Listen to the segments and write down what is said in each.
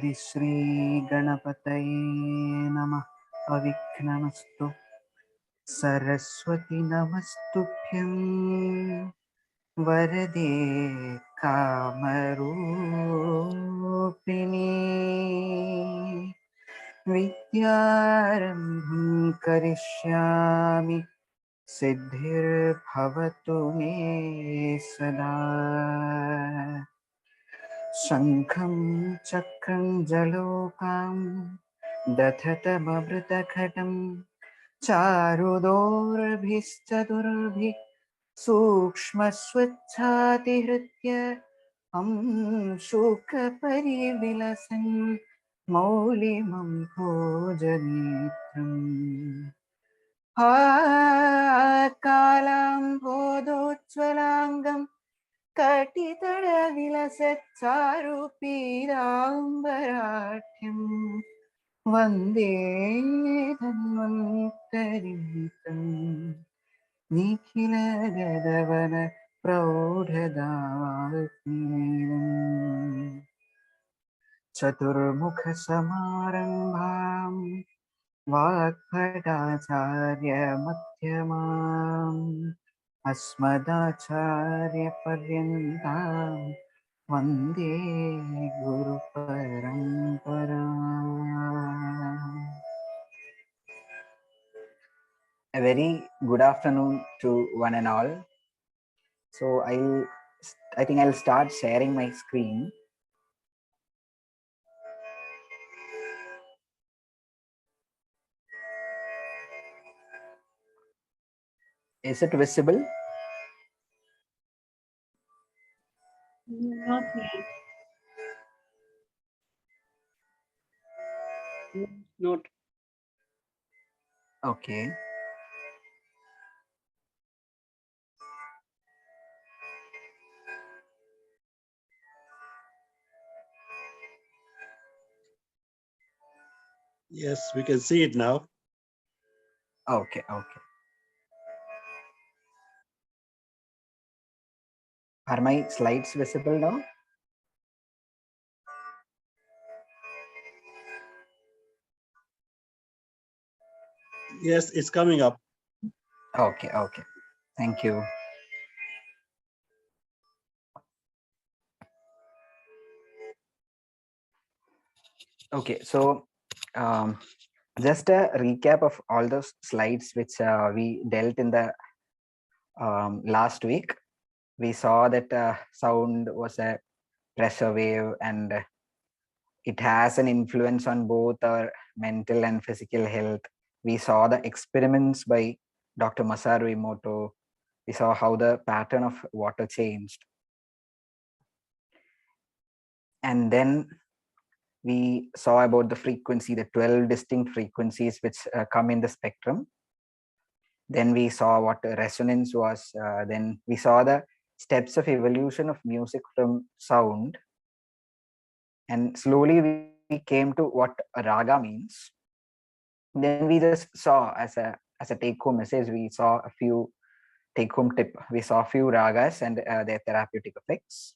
Adishri Ganapataye Namah Aviknamastu Saraswati Namastubhyam Varade Kamarupini Vidyarambham Karishyami Siddhir Bhavatu Me Sada Shankham Chakram Jalokam Dathatamavritakhatam Charudorabhischadurabhi Sukshmaswachhatihritya Shukaparivilasan Maulimam Bhojanitram Kalam Bodhojvalangam Katitara Vilasatcharu Pirambarathyam Vande Dhanvantaritam Nikhila Gadavana Praudhadavakniram Chaturmukha Samarambham Vakpadacharya Madhyamam Asmadacharya Paryantam Vande Guru Paramparam. A very good afternoon to one and all. So I think I'll start sharing my screen. Is it visible? Not yet. Not. Okay. Yes, we can see it now. Okay. Are my slides visible now? Yes, it's coming up. Okay. Thank you. Okay, so just a recap of all those slides which we dealt in the last week. We saw that sound was a pressure wave and it has an influence on both our mental and physical health. We saw the experiments by Dr. Masaru Emoto. We saw how the pattern of water changed. And then we saw about the frequency, the 12 distinct frequencies which come in the spectrum. Then we saw what resonance was. Then we saw the steps of evolution of music from sound. And slowly we came to what a raga means. Then we just saw as a take-home message, we saw a few take-home tip. We saw a few ragas and their therapeutic effects.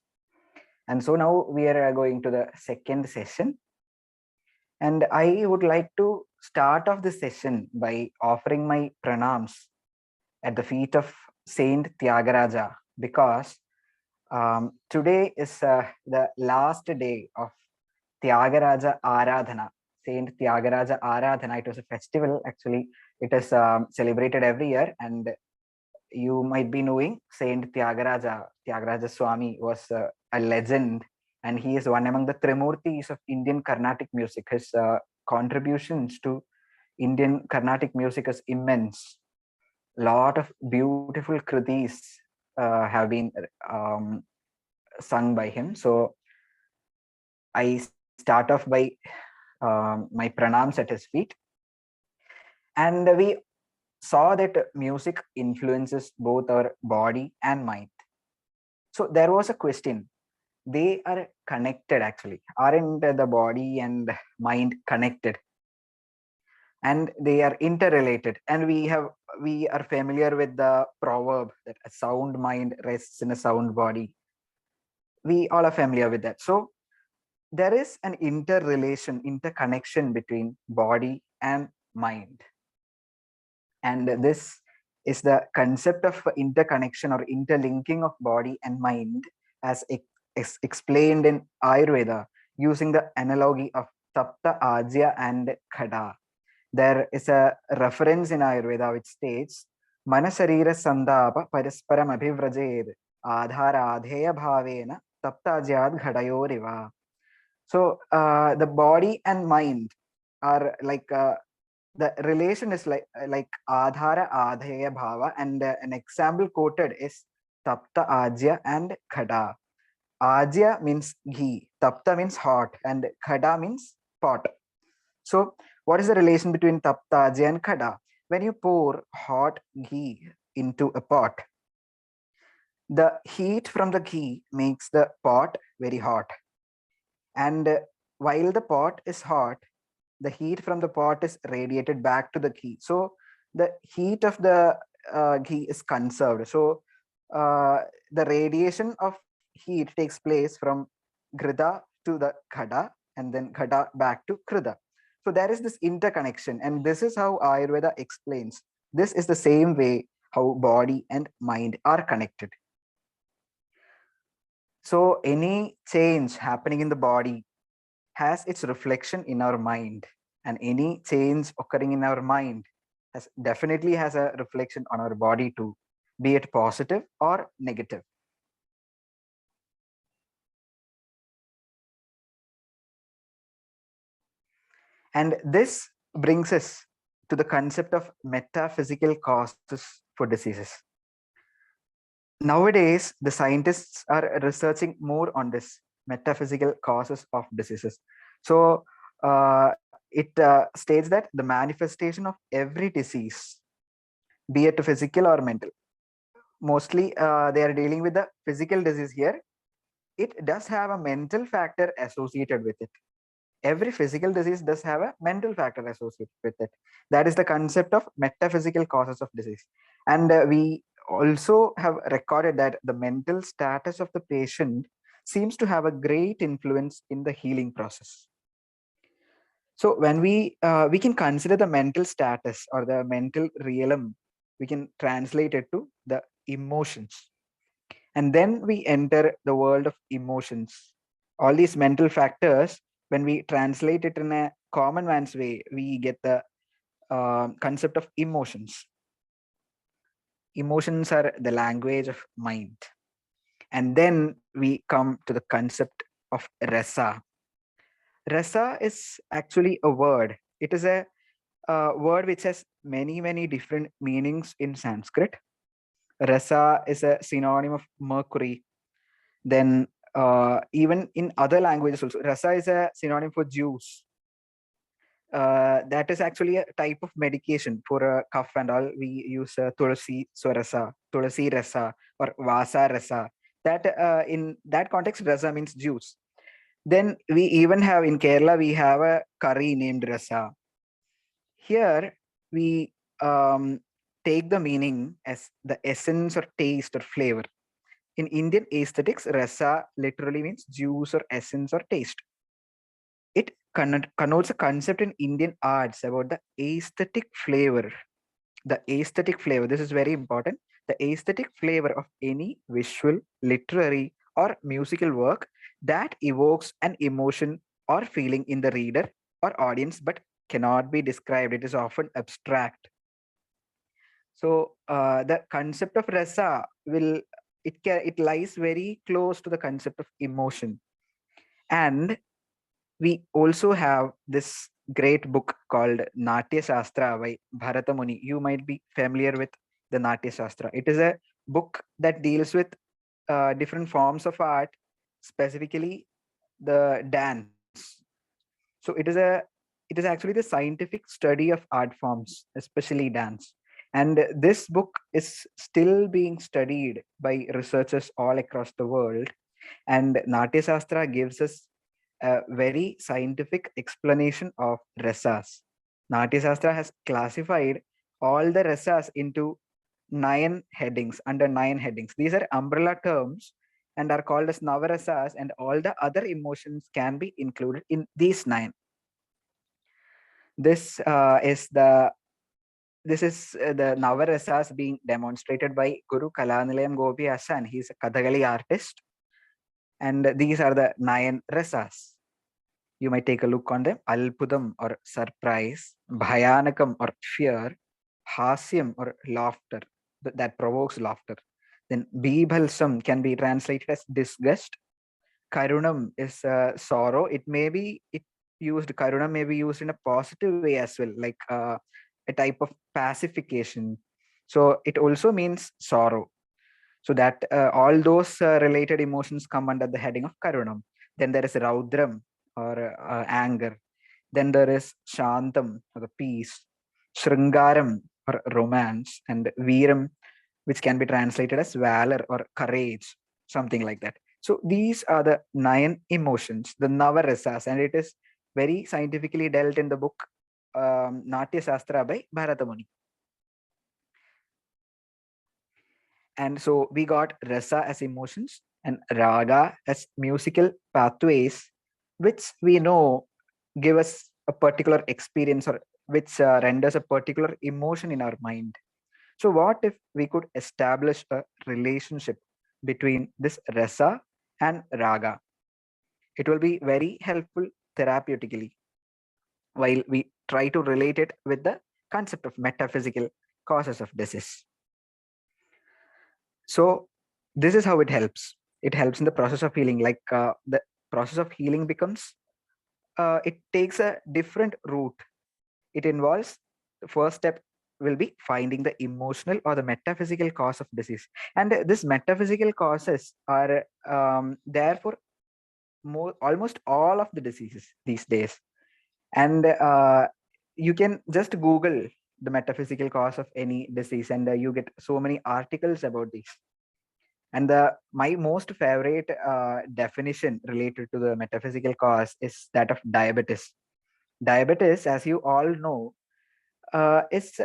And so now we are going to the second session. And I would like to start off this session by offering my pranams at the feet of Saint Tyagaraja, because today is the last day of Tyagaraja Aradhana, Saint Tyagaraja Aradhana. It was a festival, actually. It is celebrated every year, and you might be knowing Saint Tyagaraja Swami was a legend, and he is one among the Trimurtis of Indian Carnatic music. His contributions to Indian Carnatic music is immense. Lot of beautiful kritis have been sung by him. So I start off by my pranams at his feet. And we saw that music influences both our body and mind. So there was a question. They are connected, actually. Aren't the body and mind connected? And they are interrelated. And we are familiar with the proverb that a sound mind rests in a sound body. We all are familiar with that. So there is an interconnection between body and mind. And this is the concept of interconnection or interlinking of body and mind as explained in Ayurveda using the analogy of Tapta, Ajya and Khada. There is a reference in Ayurveda which states Manasarira Sandapa Parisparam Abhivrajed Adhara Adheya Bhavena Tapta Ajyad Ghadayoriva. So the body and mind are like the relation is like adhara adheya bhava, and an example quoted is tapta ajya and khada. Ajya means ghee, tapta means hot, and khada means pot. So what is the relation between tapta ajya and khada? When you pour hot ghee into a pot, the heat from the ghee makes the pot very hot, and while the pot is hot, the heat from the pot is radiated back to the ghee. So the heat of the ghee is conserved. So the radiation of heat takes place from grida to the khada, and then khada back to krida. So there is this interconnection, and this is how Ayurveda explains. This is the same way how body and mind are connected. So any change happening in the body has its reflection in our mind, and any change occurring in our mind definitely has a reflection on our body too, be it positive or negative. And this brings us to the concept of metaphysical causes for diseases. Nowadays, the scientists are researching more on this metaphysical causes of diseases. So it states that the manifestation of every disease, be it physical or mental, mostly they are dealing with the physical disease here. It does have a mental factor associated with it. Every physical disease does have a mental factor associated with it. That is the concept of metaphysical causes of disease. And we also have recorded that the mental status of the patient seems to have a great influence in the healing process. So when we can consider the mental status or the mental realm, we can translate it to the emotions. And then we enter the world of emotions. All these mental factors, when we translate it in a common man's way, we get the concept of emotions. Emotions are the language of mind. And then we come to the concept of rasa. Rasa is actually a word. It is a word which has many different meanings in Sanskrit. Rasa is a synonym of mercury. Then even in other languages also, rasa is a synonym for juice. That is actually a type of medication for a cough and all. We use tulsi swarasa, tulsi rasa, or vasa rasa. That in that context, rasa means juice. Then we even have in Kerala, we have a curry named rasa. Here we take the meaning as the essence or taste or flavor. In Indian aesthetics, rasa literally means juice or essence or taste. It connotes a concept in Indian arts about the aesthetic flavor. The aesthetic flavor, this is very important. The aesthetic flavor of any visual, literary, or musical work that evokes an emotion or feeling in the reader or audience but cannot be described. It is often abstract. So the concept of rasa it lies very close to the concept of emotion. And we also have this great book called Natya Shastra by Bharata Muni. You might be familiar with the Natya Shastra. It is a book that deals with different forms of art, specifically the dance. So it is actually the scientific study of art forms, especially dance. And this book is still being studied by researchers all across the world. And Natya Shastra gives us a very scientific explanation of rasas. Natya Shastra has classified all the rasas into 9 headings, under 9 headings. These are umbrella terms and are called as navarasas, and all the other emotions can be included in these 9. This is the navarasas being demonstrated by Guru Kalanilayam Gopi Asan. He's a Kathakali artist, and these are the 9 rasas. You might take a look on them. Alpudam or surprise, Bhayanakam or fear, Hasyam or laughter that provokes laughter. Then Bibhalsam can be translated as disgust. Karunam is sorrow. Karunam may be used in a positive way as well, like a type of pacification. So it also means sorrow. So that all those related emotions come under the heading of Karunam. Then there is Raudram or anger. Then there is Shantam or the peace, Shringaram or romance, and Veeram, which can be translated as valor or courage, something like that. So these are the 9 emotions, the Navarasas, and it is very scientifically dealt in the book Natya Shastra by Bharata Muni. And so we got rasa as emotions and raga as musical pathways, which we know give us a particular experience or which renders a particular emotion in our mind. So what if we could establish a relationship between this rasa and raga? It will be very helpful therapeutically while we try to relate it with the concept of metaphysical causes of disease. So this is how it helps. It helps in the process of healing. Like the process of healing becomes, it takes a different route. It involves, the first step will be finding the emotional or the metaphysical cause of disease. And this metaphysical causes are there for almost all of the diseases these days. And you can just Google the metaphysical cause of any disease, and you get so many articles about this. And my most favorite definition related to the metaphysical cause is that of diabetes. Diabetes, as you all know, is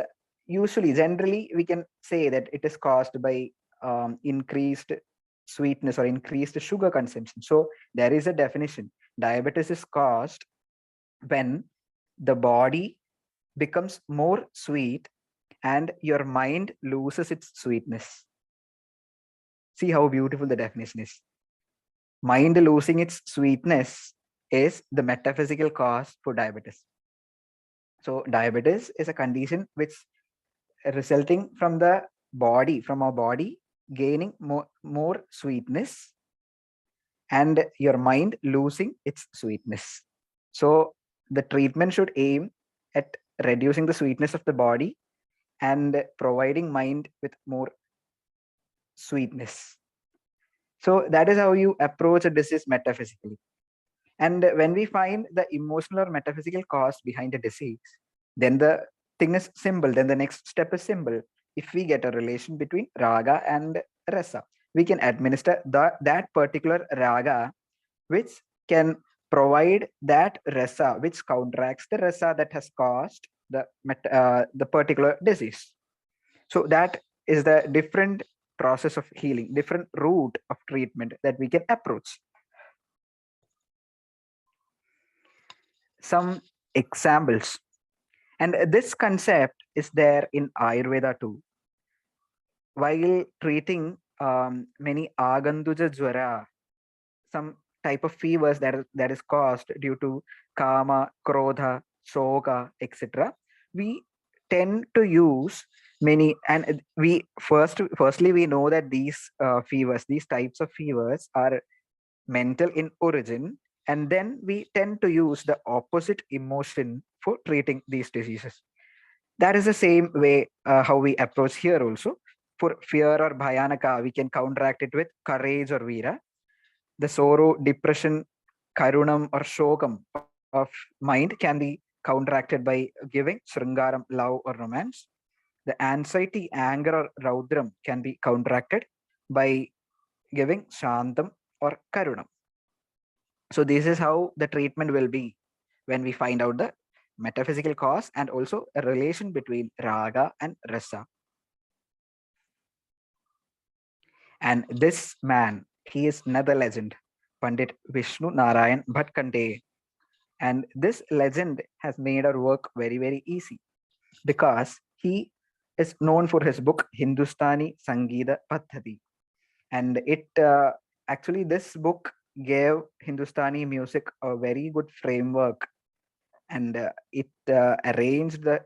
generally, we can say that it is caused by increased sweetness or increased sugar consumption. So there is a definition. Diabetes is caused when the body becomes more sweet and your mind loses its sweetness. See how beautiful the definition is. Mind losing its sweetness is the metaphysical cause for diabetes. So diabetes is a condition which resulting from the body, from our body gaining more sweetness and your mind losing its sweetness. So the treatment should aim at reducing the sweetness of the body and providing mind with more sweetness. So that is how you approach a disease metaphysically. And when we find the emotional or metaphysical cause behind a disease, then the thing is simple. Then the next step is simple. If we get a relation between raga and rasa, we can administer that particular raga, which can provide that rasa, which counteracts the rasa that has caused the particular disease. So that is the different process of healing, different route of treatment that we can approach. Some examples, and this concept is there in Ayurveda too. While treating many aganduja jwara, some type of fevers that is caused due to kama, krodha, shoga, etc., we tend to use many, and we firstly we know that these fevers, these types of fevers are mental in origin, and then we tend to use the opposite emotion for treating these diseases. That is the same way how we approach here also. For fear or bhayanaka, we can counteract it with courage or veera. The sorrow, depression, karunam or shokam of mind can be counteracted by giving sringaram, love or romance. The anxiety, anger or raudram can be counteracted by giving shantam or karunam. So this is how the treatment will be when we find out the metaphysical cause and also a relation between raga and rasa. And this man He is another legend, Pandit Vishnu Narayan Bhatkante. And this legend has made our work very, very easy because he is known for his book Hindustani Sangeeta Paddhati. And actually, this book gave Hindustani music a very good framework, and it arranged the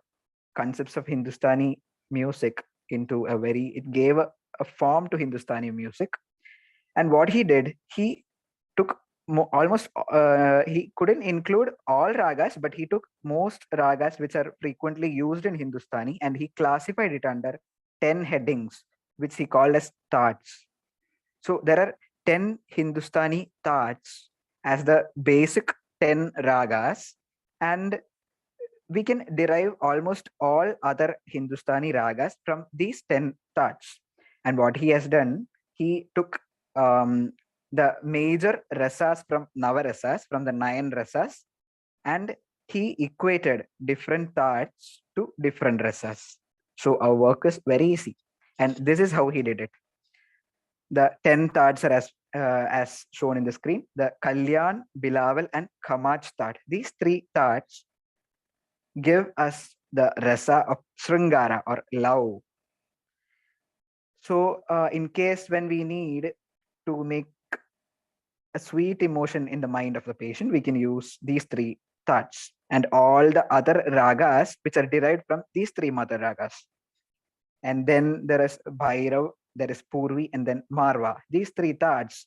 concepts of Hindustani music into it gave a form to Hindustani music. And what he did, he took almost, he couldn't include all ragas, but he took most ragas which are frequently used in Hindustani, and he classified it under 10 headings, which he called as tats. So there are 10 Hindustani tats as the basic 10 ragas, and we can derive almost all other Hindustani ragas from these 10 tats. And what he has done, he took the major rasas from Navarasas, from the 9 rasas, and he equated different tats to different rasas. So our work is very easy. And this is how he did it. The 10 tats are as shown in the screen. The Kalyan, Bilawal, and Khamach tat. These 3 tats give us the rasa of Sringara or love. So in case when we need to make a sweet emotion in the mind of the patient, we can use these 3 tats and all the other ragas which are derived from these 3 mother ragas. And then there is Bhairav, there is Purvi, and then Marva. These 3 tats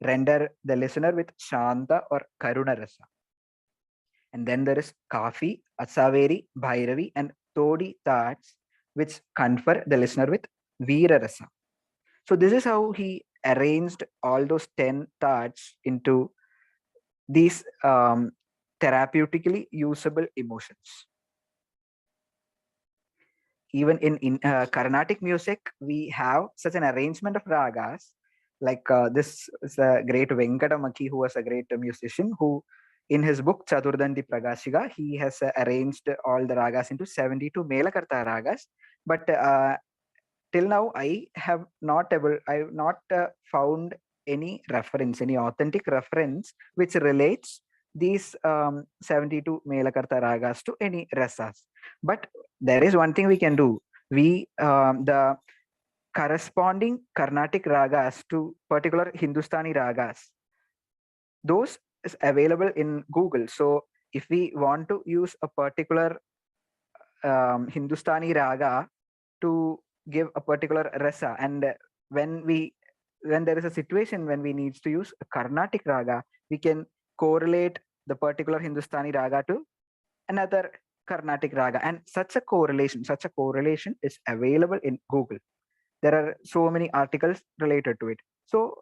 render the listener with Shanta or Karuna rasa. And then there is Kafi, Asaveri, Bhairavi, and Todi tats, which confer the listener with Veera rasa. So this is how he arranged all those 10 tats into these therapeutically usable emotions. Even in Carnatic music, we have such an arrangement of ragas. Like this is a great Venkatamakhi, who was a great musician, who in his book Chadurdandi Pragashiga, he has arranged all the ragas into 72 Melakarta ragas. But till now, I have not found any reference, any authentic reference which relates these 72 Melakarta ragas to any rasas. But there is one thing we can do. The corresponding Carnatic ragas to particular Hindustani ragas, those is available in Google. So if we want to use a particular Hindustani raga to give a particular rasa, and when there is a situation when we need to use a Carnatic raga, we can correlate the particular Hindustani raga to another Carnatic raga, and such a correlation is available in Google. There are so many articles related to it. So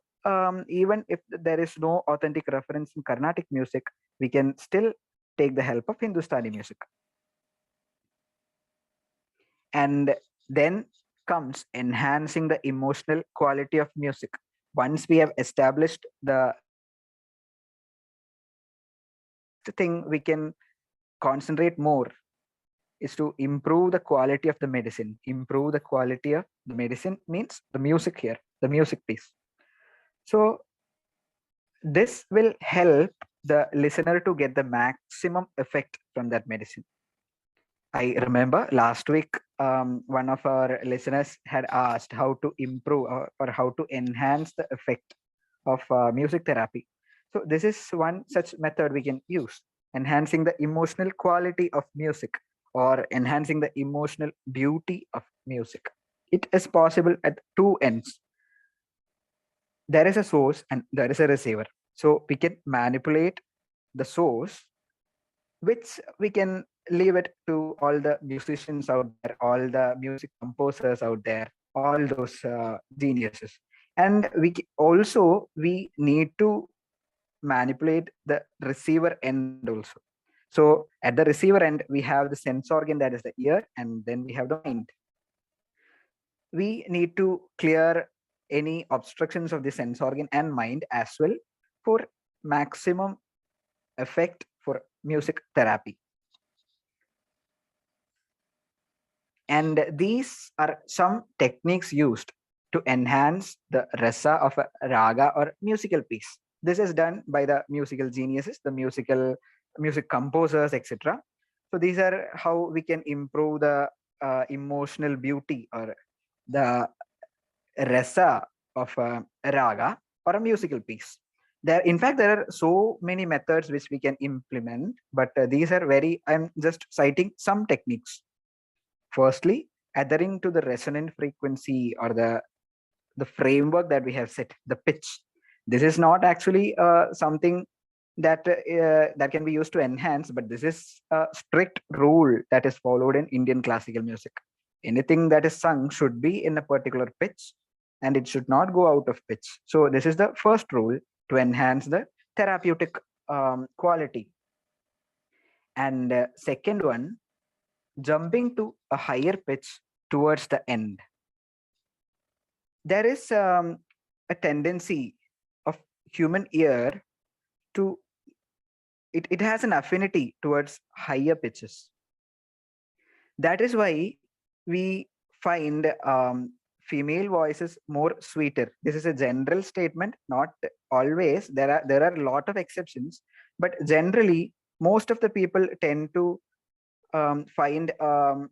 even if there is no authentic reference in Carnatic music, we can still take the help of Hindustani music. And then comes enhancing the emotional quality of music. Once we have established the thing we can concentrate more is to improve the quality of the medicine. Improve the quality of the medicine means the music here, the music piece. So this will help the listener to get the maximum effect from that medicine. I remember last week, one of our listeners had asked how to improve or how to enhance the effect of music therapy. So this is one such method we can use, enhancing the emotional quality of music or enhancing the emotional beauty of music. It is possible at 2 ends. There is a source and there is a receiver. So we can manipulate the source, which we can leave it to all the musicians out there, all the music composers out there, all those geniuses. And we need to manipulate the receiver end also. So at the receiver end, we have the sense organ, that is the ear, and then we have the mind. We need to clear any obstructions of the sense organ and mind as well for maximum effect for music therapy. And these are some techniques used to enhance the rasa of a raga or musical piece. This is done by the musical geniuses, the music composers, etc. So these are how we can improve the emotional beauty or the rasa of a raga or a musical piece. In fact, there are so many methods which we can implement, but these are very. I'm just citing some techniques. Firstly, adhering to the resonant frequency or the framework that we have set, the pitch. This is not actually something that can be used to enhance, but this is a strict rule that is followed in Indian classical music. Anything that is sung should be in a particular pitch, and it should not go out of pitch. So this is the first rule to enhance the therapeutic quality. And second one, jumping to a higher pitch towards the end. There is a tendency of human ear to it has an affinity towards higher pitches. That is why we find female voices more sweeter. This is a general statement, not always. There are a lot of exceptions, but generally most of the people tend to find a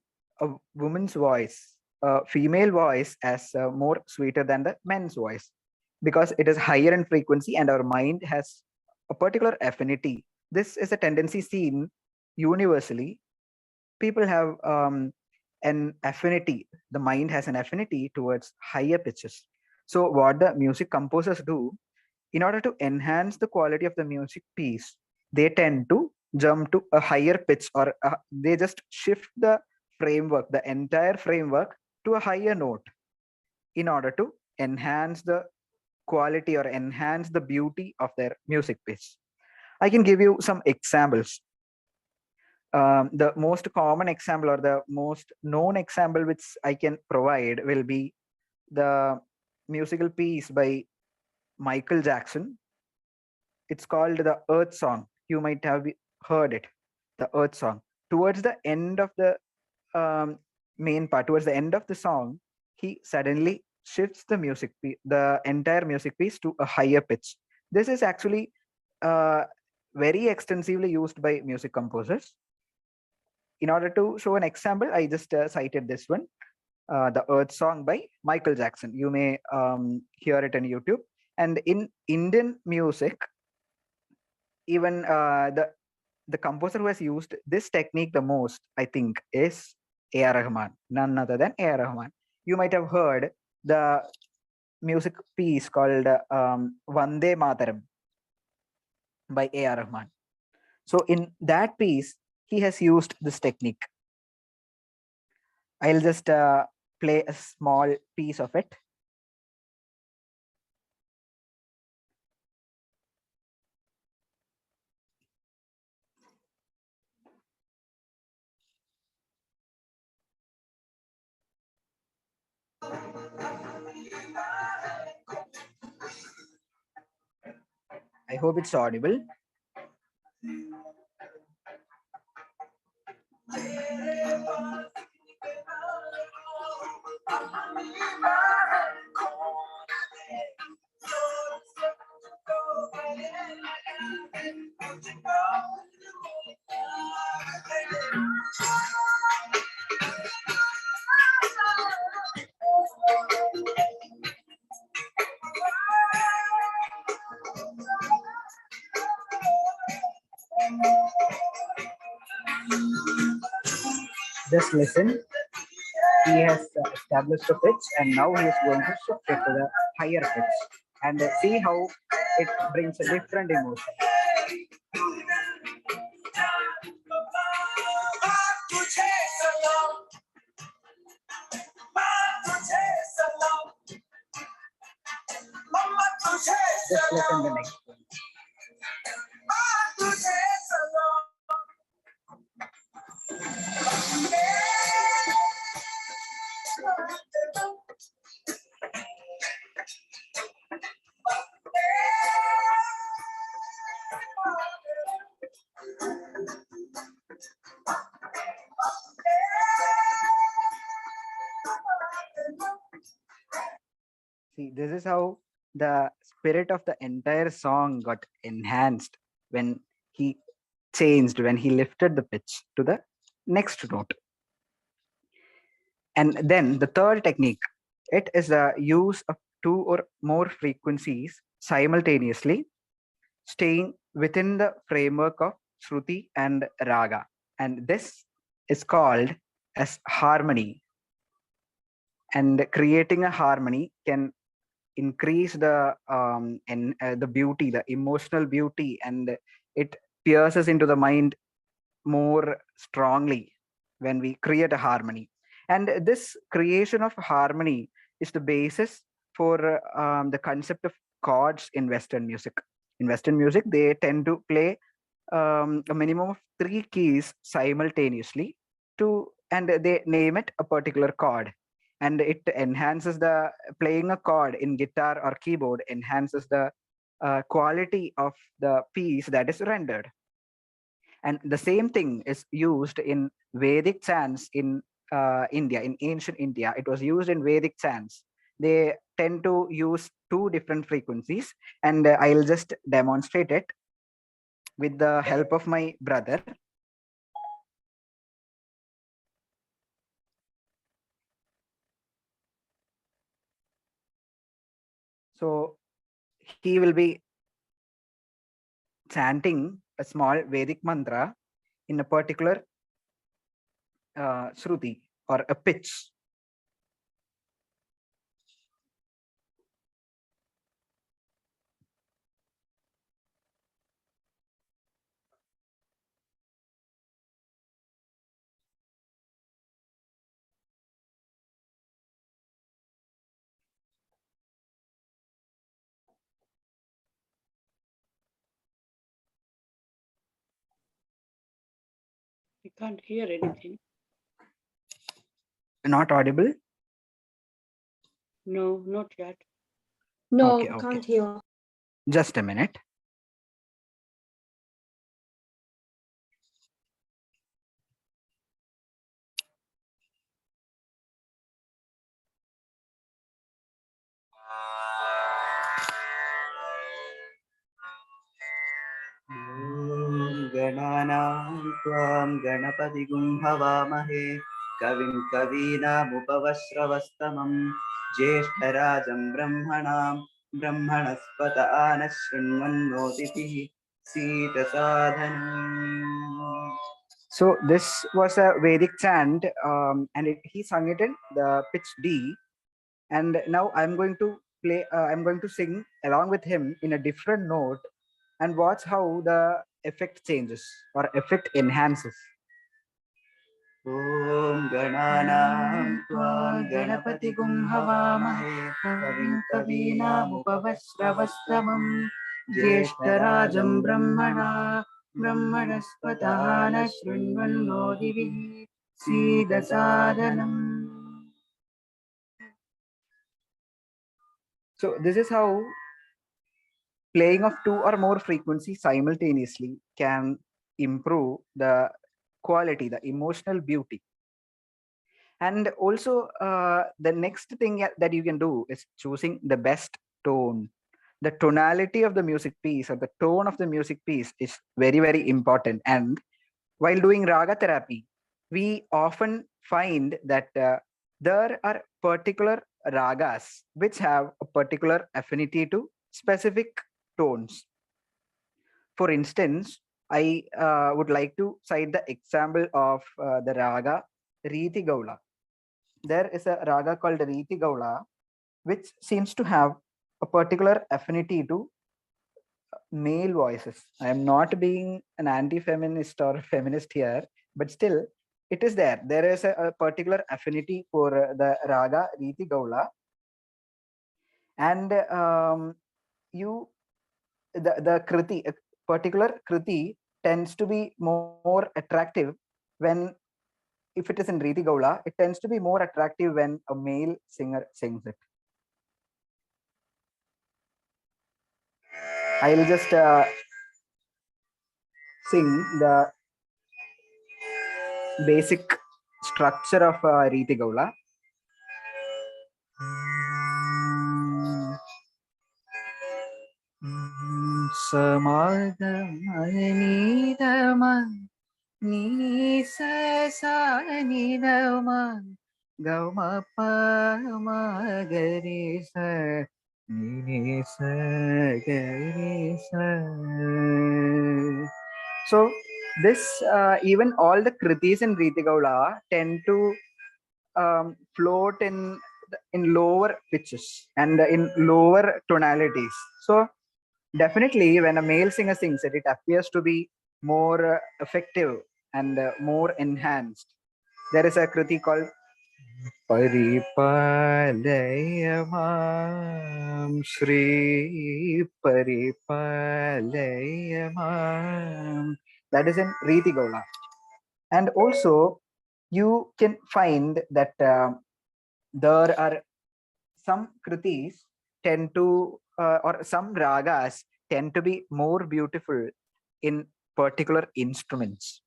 woman's voice, a female voice, as more sweeter than the men's voice, because it is higher in frequency and our mind has a particular affinity. This is a tendency seen universally. People have an affinity, the mind has an affinity towards higher pitches. So what the music composers do, in order to enhance the quality of the music piece, they tend to jump to a higher pitch, or they just shift the framework, the entire framework, to a higher note in order to enhance the quality or enhance the beauty of their music piece. I can give you some examples. The most common example or the most known example which I can provide will be the musical piece by Michael Jackson. It's called the Earth Song. You might have heard it, the Earth Song. Towards the end of the main part, towards the end of the song, he suddenly shifts the entire music piece to a higher pitch. This is actually very extensively used by music composers. In order to show an example, I just cited this one, the Earth Song by Michael Jackson. You may hear it on YouTube. And in Indian music, even the composer who has used this technique the most, I think, is A.R. Rahman, none other than A.R. Rahman. You might have heard the music piece called Vande Mataram by A.R. Rahman. So in that piece, he has used this technique. I'll just play a small piece of it. I hope it's audible. Just listen. He has established a pitch, and now he is going to shift it to the higher pitch, and see how it brings a different emotion. Just listen the next one. See, this is how the spirit of the entire song got enhanced when he changed, when he lifted the pitch to the next note. And then the third technique, it is the use of two or more frequencies simultaneously, staying within the framework of Shruti and Raga. And this is called as harmony. And creating a harmony can increase the beauty, the emotional beauty, and it pierces into the mind more strongly when we create a harmony. And this creation of harmony is the basis for the concept of chords in Western music. In Western music, they tend to play a minimum of three keys simultaneously and they name it a particular chord, and it enhances the playing a chord in guitar or keyboard enhances the quality of the piece that is rendered. And the same thing is used in Vedic chants in India. In ancient India, it was used in Vedic chants. They tend to use two different frequencies, and I'll just demonstrate it with the help of my brother. So he will be chanting a small Vedic mantra in a particular Shruti or a pitch. We can't hear anything. Not audible? No, not yet. No, Okay, okay. can't hear. Just a minute. गणानां त्वां गणपतिगुं हवामहे कविं कवीनामुपवस्रवस्तमं ज्येष्ठराजं ब्रह्मणां ब्रह्मणस्पत आनः शृण्वन्नोतिभिः सीदसाधनम्. So this was a Vedic chant, and he sung it in the pitch D. And now I'm going to play. I'm going to sing along with him in a different note, and watch how the effect changes or effect enhances. ॐ गणानां त्वां गणपतिगुं हवामहे कविं कवीनामुपवस्रवस्तमं ज्येष्ठराजं ब्रह्मणा ब्रह्मणस्पतः न शृण्वन्नोतिभिः सीदसादनम्. So this is how playing of two or more frequencies simultaneously can improve the quality, the emotional beauty. And also the next thing that you can do is choosing the best tone. The tonality of the music piece or the tone of the music piece is very, very important. And while doing raga therapy, we often find that there are particular ragas which have a particular affinity to specific tones. For instance, I would like to cite the example of the raga Riti Gaula. There is a raga called Riti Gaula, which seems to have a particular affinity to male voices. I am not being an anti-feminist or feminist here, but still, it is there. There is a particular affinity for the raga Riti Gaula, and the kriti, a particular kriti, tends to be more attractive when, if it is in Riti Gaula, it tends to be more attractive when a male singer sings it. I'll just sing the basic structure of Riti Gaula. Samagamanidaman ni sa sa ni da ma ga ma pa ma ga re sa ni sa ga re sa. So this even all the kritis in Ritigaula tend to float in lower pitches and in lower tonalities. So definitely, when a male singer sings it, it appears to be more effective and more enhanced. There is a kriti called Paripalayamam Shri Paripalayamam. That is in Riti Gaula. And also, you can find that there are some kritis tend to, or some ragas tend to be more beautiful in particular instruments.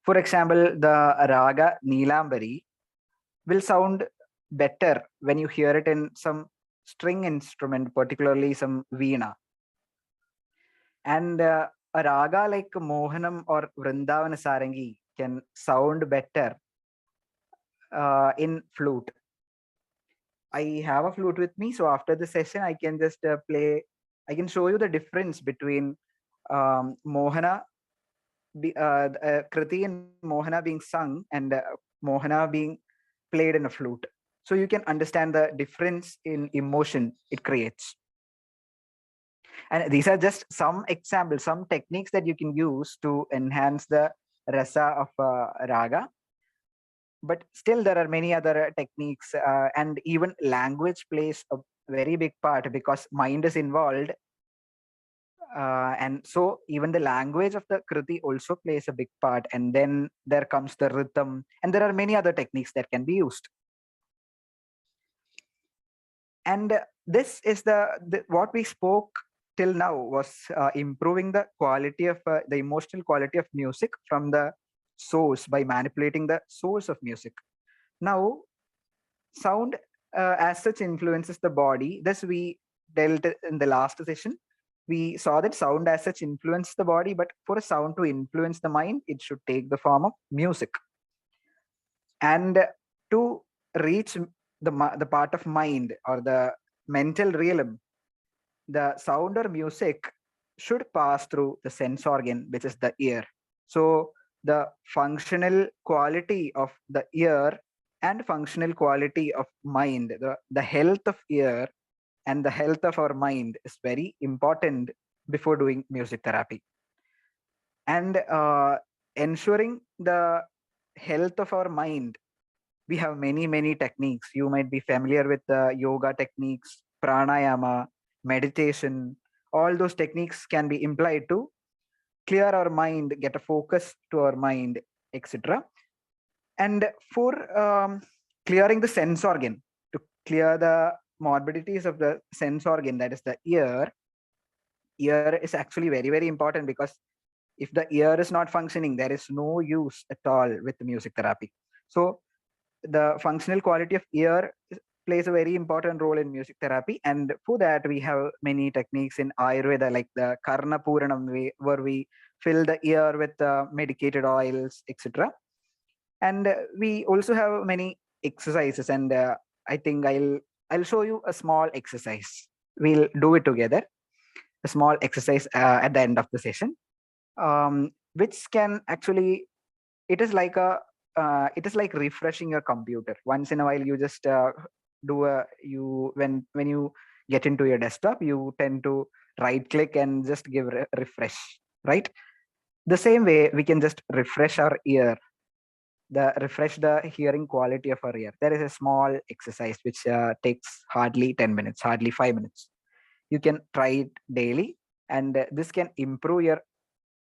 For example, the raga Neelambari will sound better when you hear it in some string instrument, particularly some veena. And a raga like Mohanam or Vrindavana Sarangi can sound better in flute. I have a flute with me, so after the session, I can just play. I can show you the difference between Mohana, Kriti and Mohana being sung and Mohana being played in a flute. So you can understand the difference in emotion it creates. And these are just some examples, some techniques that you can use to enhance the rasa of raga. But still, there are many other techniques, and even language plays a very big part because mind is involved. And so even the language of the kriti also plays a big part. And then there comes the rhythm, and there are many other techniques that can be used. And this is the what we spoke till now was improving the quality of the emotional quality of music from the source by manipulating the source of music. Now, sound as such influences the body. This we dealt in the last session. We saw that sound as such influences the body, but for a sound to influence the mind, it should take the form of music. And to reach the part of mind or the mental realm, the sound or music should pass through the sense organ, which is the ear. So the functional quality of the ear and functional quality of mind, the health of ear and the health of our mind is very important before doing music therapy. And ensuring the health of our mind, we have many techniques. You might be familiar with the yoga techniques, pranayama, meditation. All those techniques can be implied to clear our mind, get a focus to our mind, etc. And for clearing the sense organ, to clear the morbidities of the sense organ, that is the ear is actually very important, because if the ear is not functioning, there is no use at all with music therapy. So the functional quality of ear plays a very important role in music therapy. And for that, we have many techniques in Ayurveda, like the Karna Puranam way, where we fill the ear with medicated oils, etc. And we also have many exercises. And I think I'll show you a small exercise. We'll do it together. A small exercise at the end of the session, which can actually, it is like refreshing your computer. Once in a while, you just when you get into your desktop, you tend to right click and just give refresh, right? The same way, we can just refresh our ear, refresh the hearing quality of our ear. There is a small exercise which takes hardly 10 minutes, hardly 5 minutes. You can try it daily, and this can improve your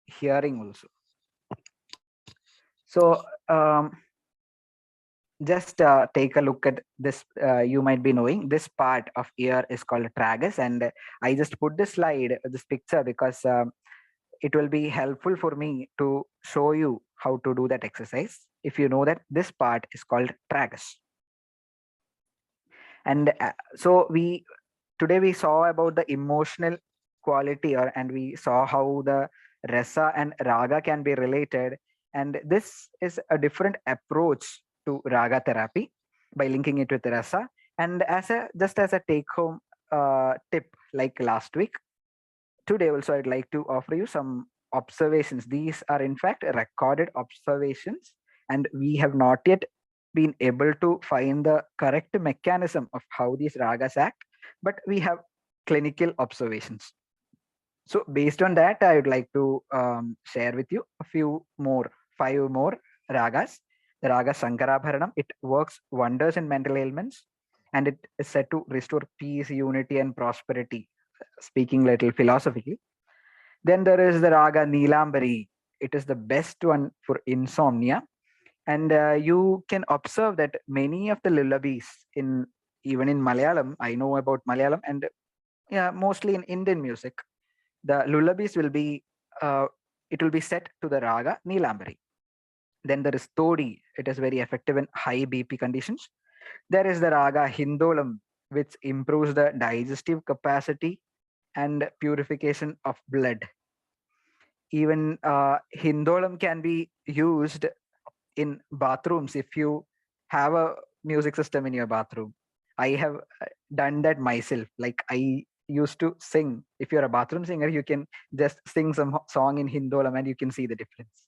hearing also. So just take a look at this. You might be knowing this part of ear is called tragus, and I just put this slide, this picture, because it will be helpful for me to show you how to do that exercise if you know that this part is called tragus. And so today we saw about the emotional quality, and we saw how the rasa and raga can be related. And this is a different approach to raga therapy by linking it with rasa. And as a just as a take home tip, like last week, today also I'd like to offer you some observations. These are in fact recorded observations, and we have not yet been able to find the correct mechanism of how these ragas act, but we have clinical observations. So based on that, I would like to share with you a few more, 5 more ragas. The raga Sankarabharanam, it works wonders in mental ailments, and it is said to restore peace, unity, and prosperity. Speaking little philosophically. Then there is the raga Neelambari. It is the best one for insomnia, and you can observe that many of the lullabies in even in Malayalam. I know about Malayalam, and yeah, mostly in Indian music, the lullabies will be it will be set to the raga Neelambari. Then there is Todi. It is very effective in high BP conditions. There is the raga Hindolam, which improves the digestive capacity and purification of blood. Even Hindolam can be used in bathrooms if you have a music system in your bathroom. I have done that myself. Like, I used to sing. If you're a bathroom singer, you can just sing some song in Hindolam and you can see the difference.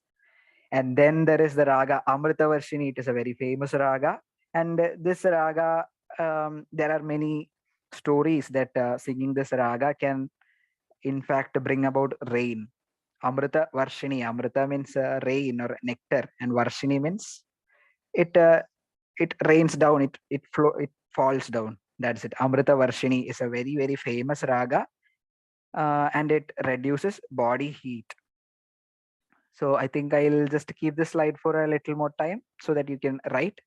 And then there is the raga Amritavarshini. It is a very famous raga. And this raga, there are many stories that singing this raga can in fact bring about rain. Amrita Varshini. Amrita means rain or nectar, and Varshini means it it rains down. It falls down. That's it. Amrita Varshini is a very famous raga, and it reduces body heat. So I think I'll just keep this slide for a little more time so that you can write.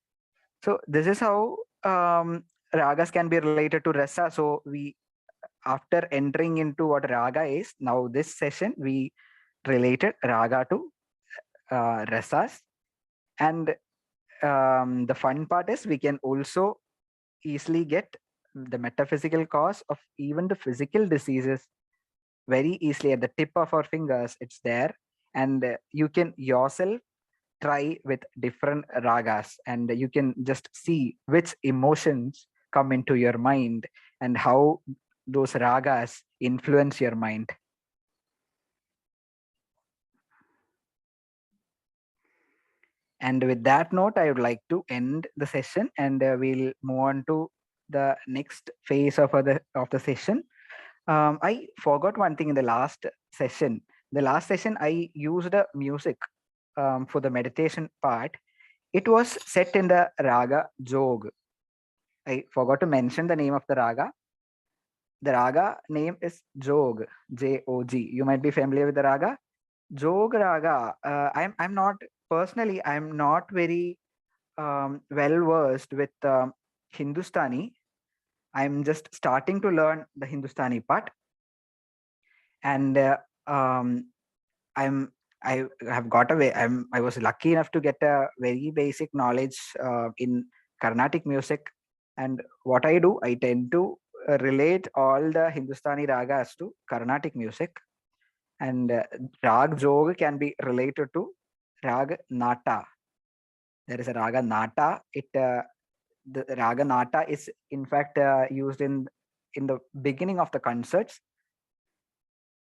So this is how ragas can be related to rasa. So we, after entering into what raga is, now this session we related raga to rasas. And the fun part is we can also easily get the metaphysical cause of even the physical diseases very easily at the tip of our fingers. It's there, and you can yourself try with different ragas, and you can just see which emotions come into your mind and how those ragas influence your mind. And with that note, I would like to end the session, and we'll move on to the next phase of the session. I forgot one thing in the last session. The last session, I used a music for the meditation part. It was set in the raga Jog. I forgot to mention the name of the raga. The raga name is Jog, Jog. You might be familiar with the raga. Jog raga. I'm not personally. I'm not very well versed with Hindustani. I'm just starting to learn the Hindustani part, and I have got away. I was lucky enough to get a very basic knowledge in Carnatic music, and what I do, I tend to relate all the Hindustani ragas to Carnatic music, and rag jog can be related to rag nata. There is a raga nata. The raga nata is in fact used in the beginning of the concerts,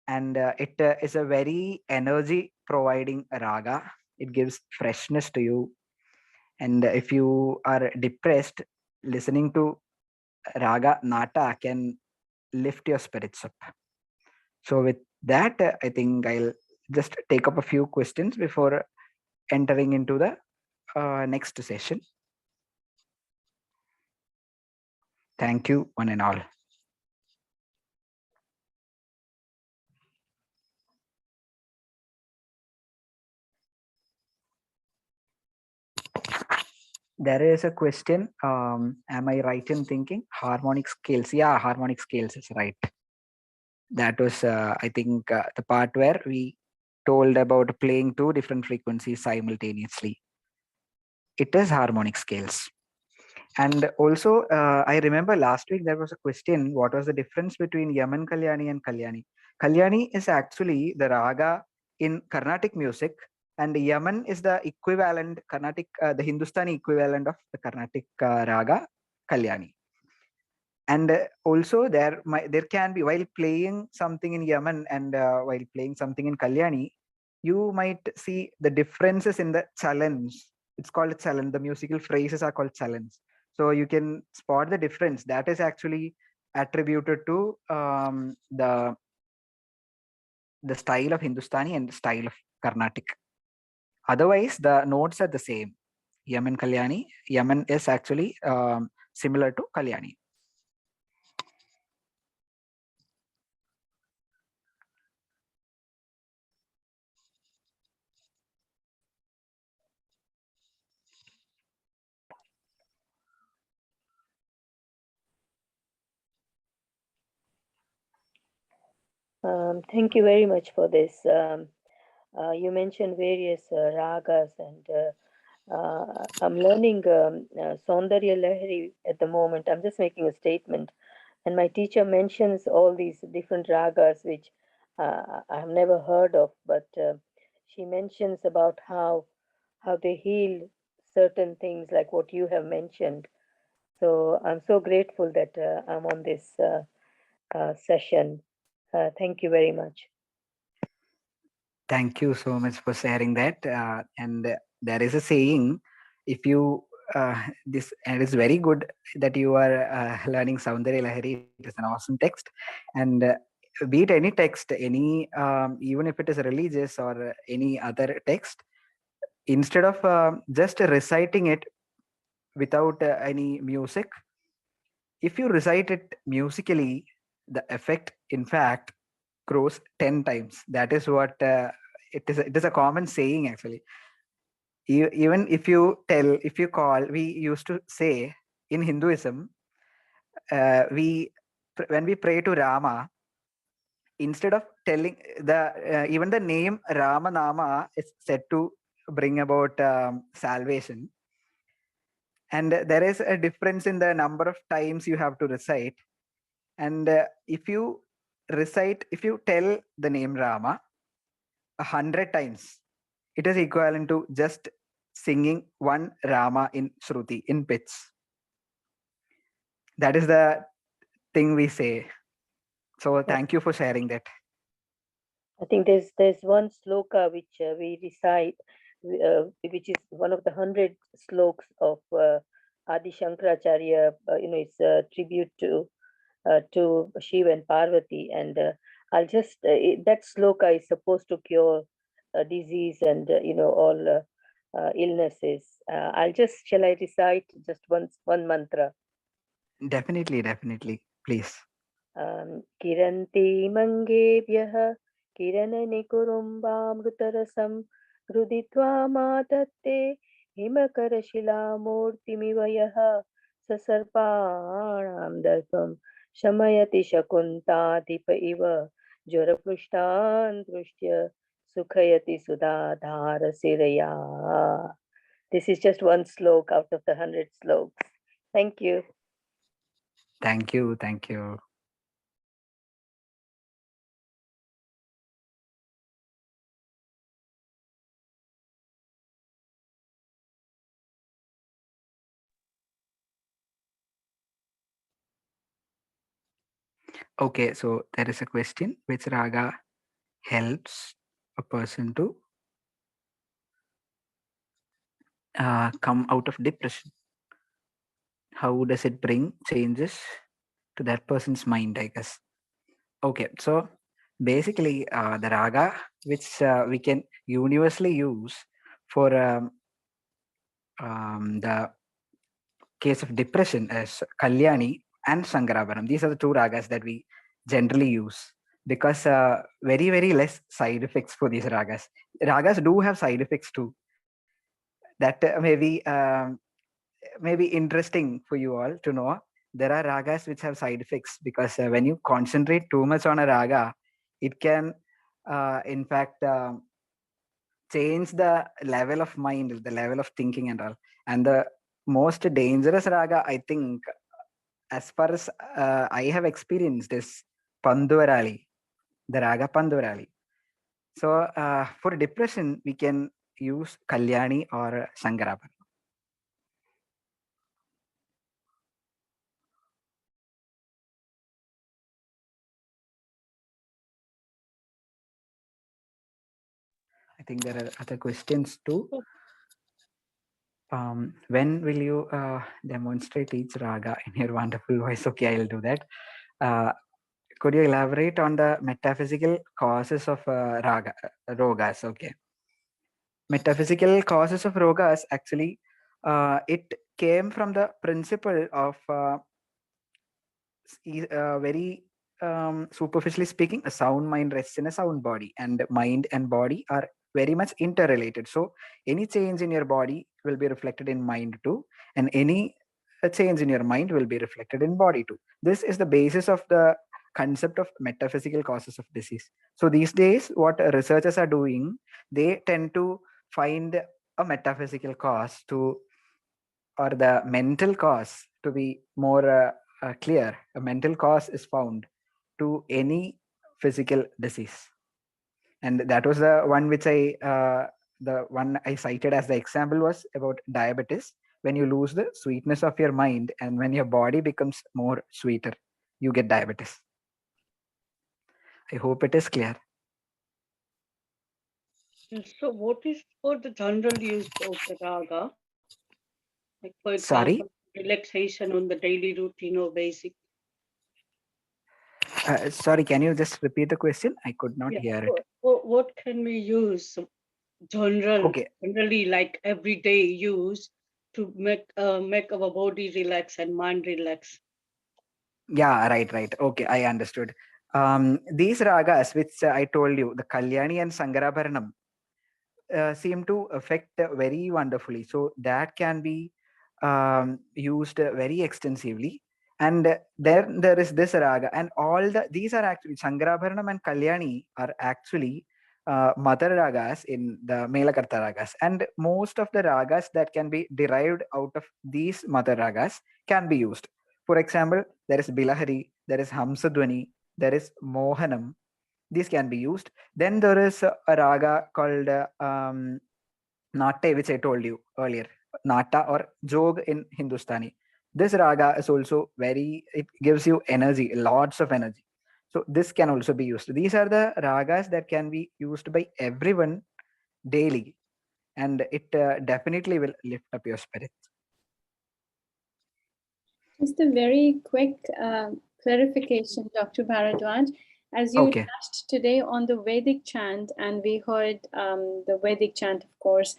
and it is a very energy providing raga. It gives freshness to you, and if you are depressed, listening to raga nata can lift your spirits up. So with that, I think I'll just take up a few questions before entering into the next session. Thank you, one and all. There is a question. Am I right in thinking harmonic scales? Yeah, harmonic scales is right. That was, I think, the part where we told about playing 2 different frequencies simultaneously. It is harmonic scales. And also, I remember last week there was a question, what was the difference between Yaman Kalyani and Kalyani? Kalyani is actually the raga in Carnatic music, and Yaman is the equivalent Carnatic, the Hindustani equivalent of the Carnatic raga Kalyani. And also there can be, while playing something in Yaman and while playing something in Kalyani, you might see the differences in the challenge. It's called challenge. The musical phrases are called challenge. So you can spot the difference. That is actually attributed to the style of Hindustani and the style of Carnatic. Otherwise, the notes are the same. Yaman Kalyani. Yaman is actually similar to Kalyani. Thank you very much for this. You mentioned various ragas, and I'm learning Saundarya Lahari at the moment. I'm just making a statement, and my teacher mentions all these different ragas which I have never heard of, but she mentions about how they heal certain things like what you have mentioned. So I'm so grateful that I'm on this session. Thank you very much. Thank you so much for sharing that. And there is a saying, if you this, and it's very good that you are learning Saundarya Lahari. It is an awesome text, and be it any text, any even if it is religious or any other text, instead of just reciting it without any music, if you recite it musically, the effect, in fact, grows 10 times. That is what it is. It is a common saying, actually. Even if you call, we used to say in Hinduism, when we pray to Rama, instead of telling even the name Rama Nama is said to bring about salvation. And there is a difference in the number of times you have to recite. And if you tell the name Rama 100 times, it is equivalent to just singing one Rama in Shruti, in pitch. That is the thing we say. So thank you for sharing that. I think there's one sloka which we recite, which is one of the 100 sloks of Adi Shankaracharya. It's a tribute to Shiva and Parvati, and I'll just that sloka is supposed to cure disease and all illnesses. Shall I recite just one mantra? Definitely, please. किरन्ति मङ्गेभ्यः किरणनिकुरुम्बामृतरसं हृदि त्वामादत्ते हिमकरशिलामूर्तिमिव यः ससर्पाणां दर्पं शमयति शकुन्ताधिप इव ज्वरपृष्ठान् दृष्ट्य सुखयति सुधाधारसिरया. This is just one slok out of the 100 sloks. Thank you. Thank you. Okay, so there is a question: which raga helps a person to come out of depression? How does it bring changes to that person's mind, I guess? Okay, so basically the raga which we can universally use for the case of depression is Kalyani and Shankarabharam. These are the two ragas that we generally use, because very, very less side effects for these ragas. Ragas do have side effects too. That may be interesting for you all to know. There are ragas which have side effects, because when you concentrate too much on a raga, it can in fact change the level of mind, the level of thinking and all. And the most dangerous raga, I think, as far as I have experienced, is Panduvarali. the raga Pandurali. So for depression, we can use Kalyani or Sangarabharanam. I think there are other questions too. When will you demonstrate each raga in your wonderful voice? Okay, I'll do that. Could you elaborate on the metaphysical causes of rogas? Okay. Metaphysical causes of rogas, actually, it came from the principle of very superficially speaking, a sound mind rests in a sound body, and mind and body are very much interrelated. So any change in your body will be reflected in mind too, and any change in your mind will be reflected in body too. This is the basis of the concept of metaphysical causes of disease. So these days, what researchers are doing, they tend to find a metaphysical cause to, or the mental cause to be more clear. A mental cause is found to any physical disease, and that was the one which the one I cited as the example was about diabetes. When you lose the sweetness of your mind and when your body becomes more sweeter, you get diabetes. I hope it is clear. So what is for the general use of the raga? Like for Sorry, example, relaxation on the daily routine or basic. sorry, can you just repeat the question? I could not Yeah. hear it. What can we use Okay, generally like everyday use to make our body relax and mind relax? yeah, right. Okay, I understood. These ragas which I told you, the Kalyani and Sangarabharanam, seem to affect very wonderfully. So that can be used very extensively. And there is this raga, and all these are actually Sangarabharanam and Kalyani are actually mother ragas in the Melakarta ragas, and most of the ragas that can be derived out of these mother ragas can be used. For example, there is Bilahari, there is Hamsadwani, there is Mohanam. These can be used. Then there is a raga called Nate, which I told you earlier, Nata or Jog in Hindustani. This raga is also it gives you energy, lots of energy. So this can also be used. These are the ragas that can be used by everyone daily, and it definitely will lift up your spirits. Just a very quick clarification, Dr. Bharadwaj. As you Okay. touched today on the Vedic chant, and we heard the Vedic chant, of course.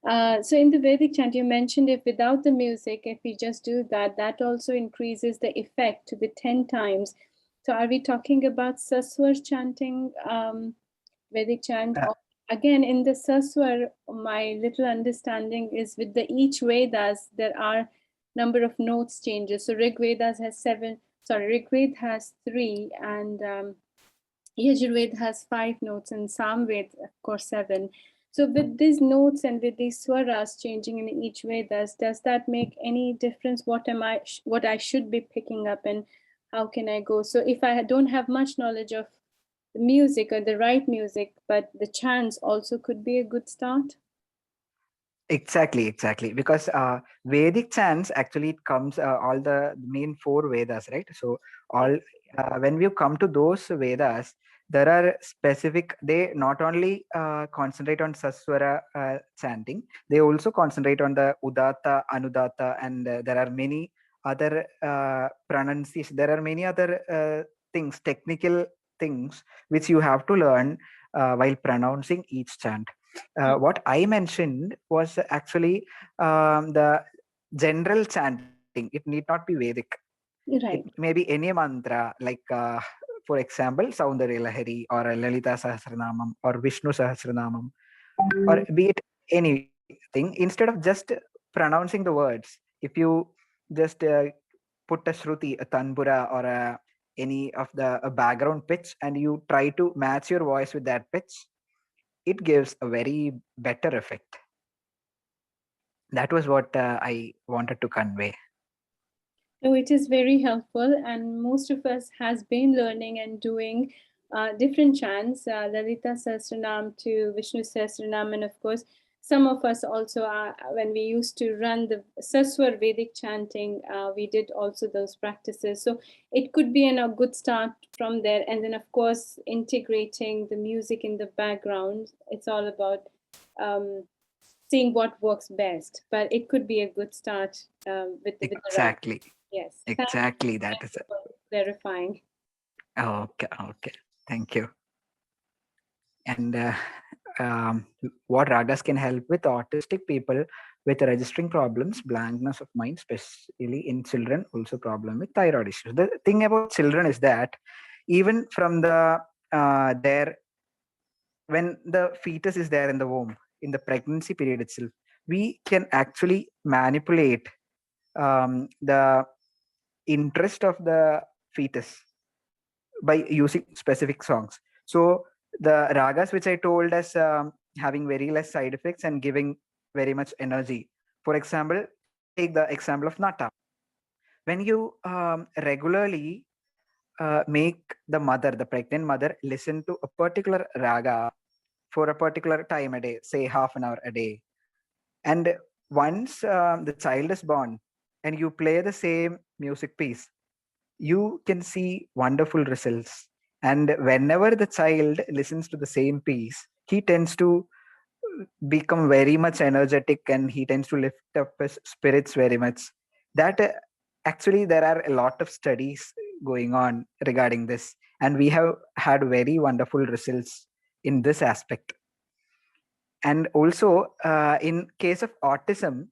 So in the Vedic chant, you mentioned if without the music, if we just do that, that also increases the effect to be 10 times. So are we talking about Saswar chanting, Vedic chant? Uh, Or again, in the Saswar, my little understanding is with the each Vedas, there are number of notes changes. So Rig Vedas has Rig Ved has 3, and Yajurved has 5 notes, and Samved, of course, 7. So with these notes and with these swaras changing in each Vedas, does that make any difference? What I should be picking up, and how can I go? So if I don't have much knowledge of the music or the right music, but the chants also could be a good start. Exactly. Because Vedic chants, actually it comes all the main 4 Vedas, right? So all when we come to those Vedas, there are specific. They not only concentrate on Saswara chanting, they also concentrate on the Udatta, Anudatta, and there are many other pronunciations. There are many other things, technical things, which you have to learn while pronouncing each chant. What I mentioned was actually the general chanting. It need not be Vedic. It Right. may be any mantra, like for example, Saundarya Lahari or Lalita Sahasranamam or Vishnu Sahasranamam, or be it anything. Instead of just pronouncing the words, if you just put a shruti, a tanbura, or any of the background pitch, and you try to match your voice with that pitch, it gives a very better effect. That was what I wanted to convey. So it is very helpful, and most of us has been learning and doing different chants, Lalita Sahasranam to Vishnu Sahasranam, and of course, some of us also are, when we used to run the Saswar Vedic chanting, we did also those practices. So it could be a good start from there. And then, of course, integrating the music in the background. It's all about seeing what works best. But it could be a good start with the raga. Exactly. Yes. Exactly. That Thank is you for clarifying. okay. Okay. Thank you. And what ragas can help with autistic people with registering problems, blankness of mind, especially in children, also problem with thyroid issues. The thing about children is that even from the their when the fetus is there in the womb, in the pregnancy period itself, we can actually manipulate the interest of the fetus by using specific songs. So the ragas which I told as having very less side effects and giving very much energy. For example, take the example of nata. When you regularly make the mother, the pregnant mother, listen to a particular raga for a particular time a day, say half an hour a day, and once the child is born and you play the same music piece, you can see wonderful results. And whenever the child listens to the same piece, he tends to become very much energetic and he tends to lift up his spirits very much. That actually, there are a lot of studies going on regarding this, and we have had very wonderful results in this aspect. And also, in case of autism,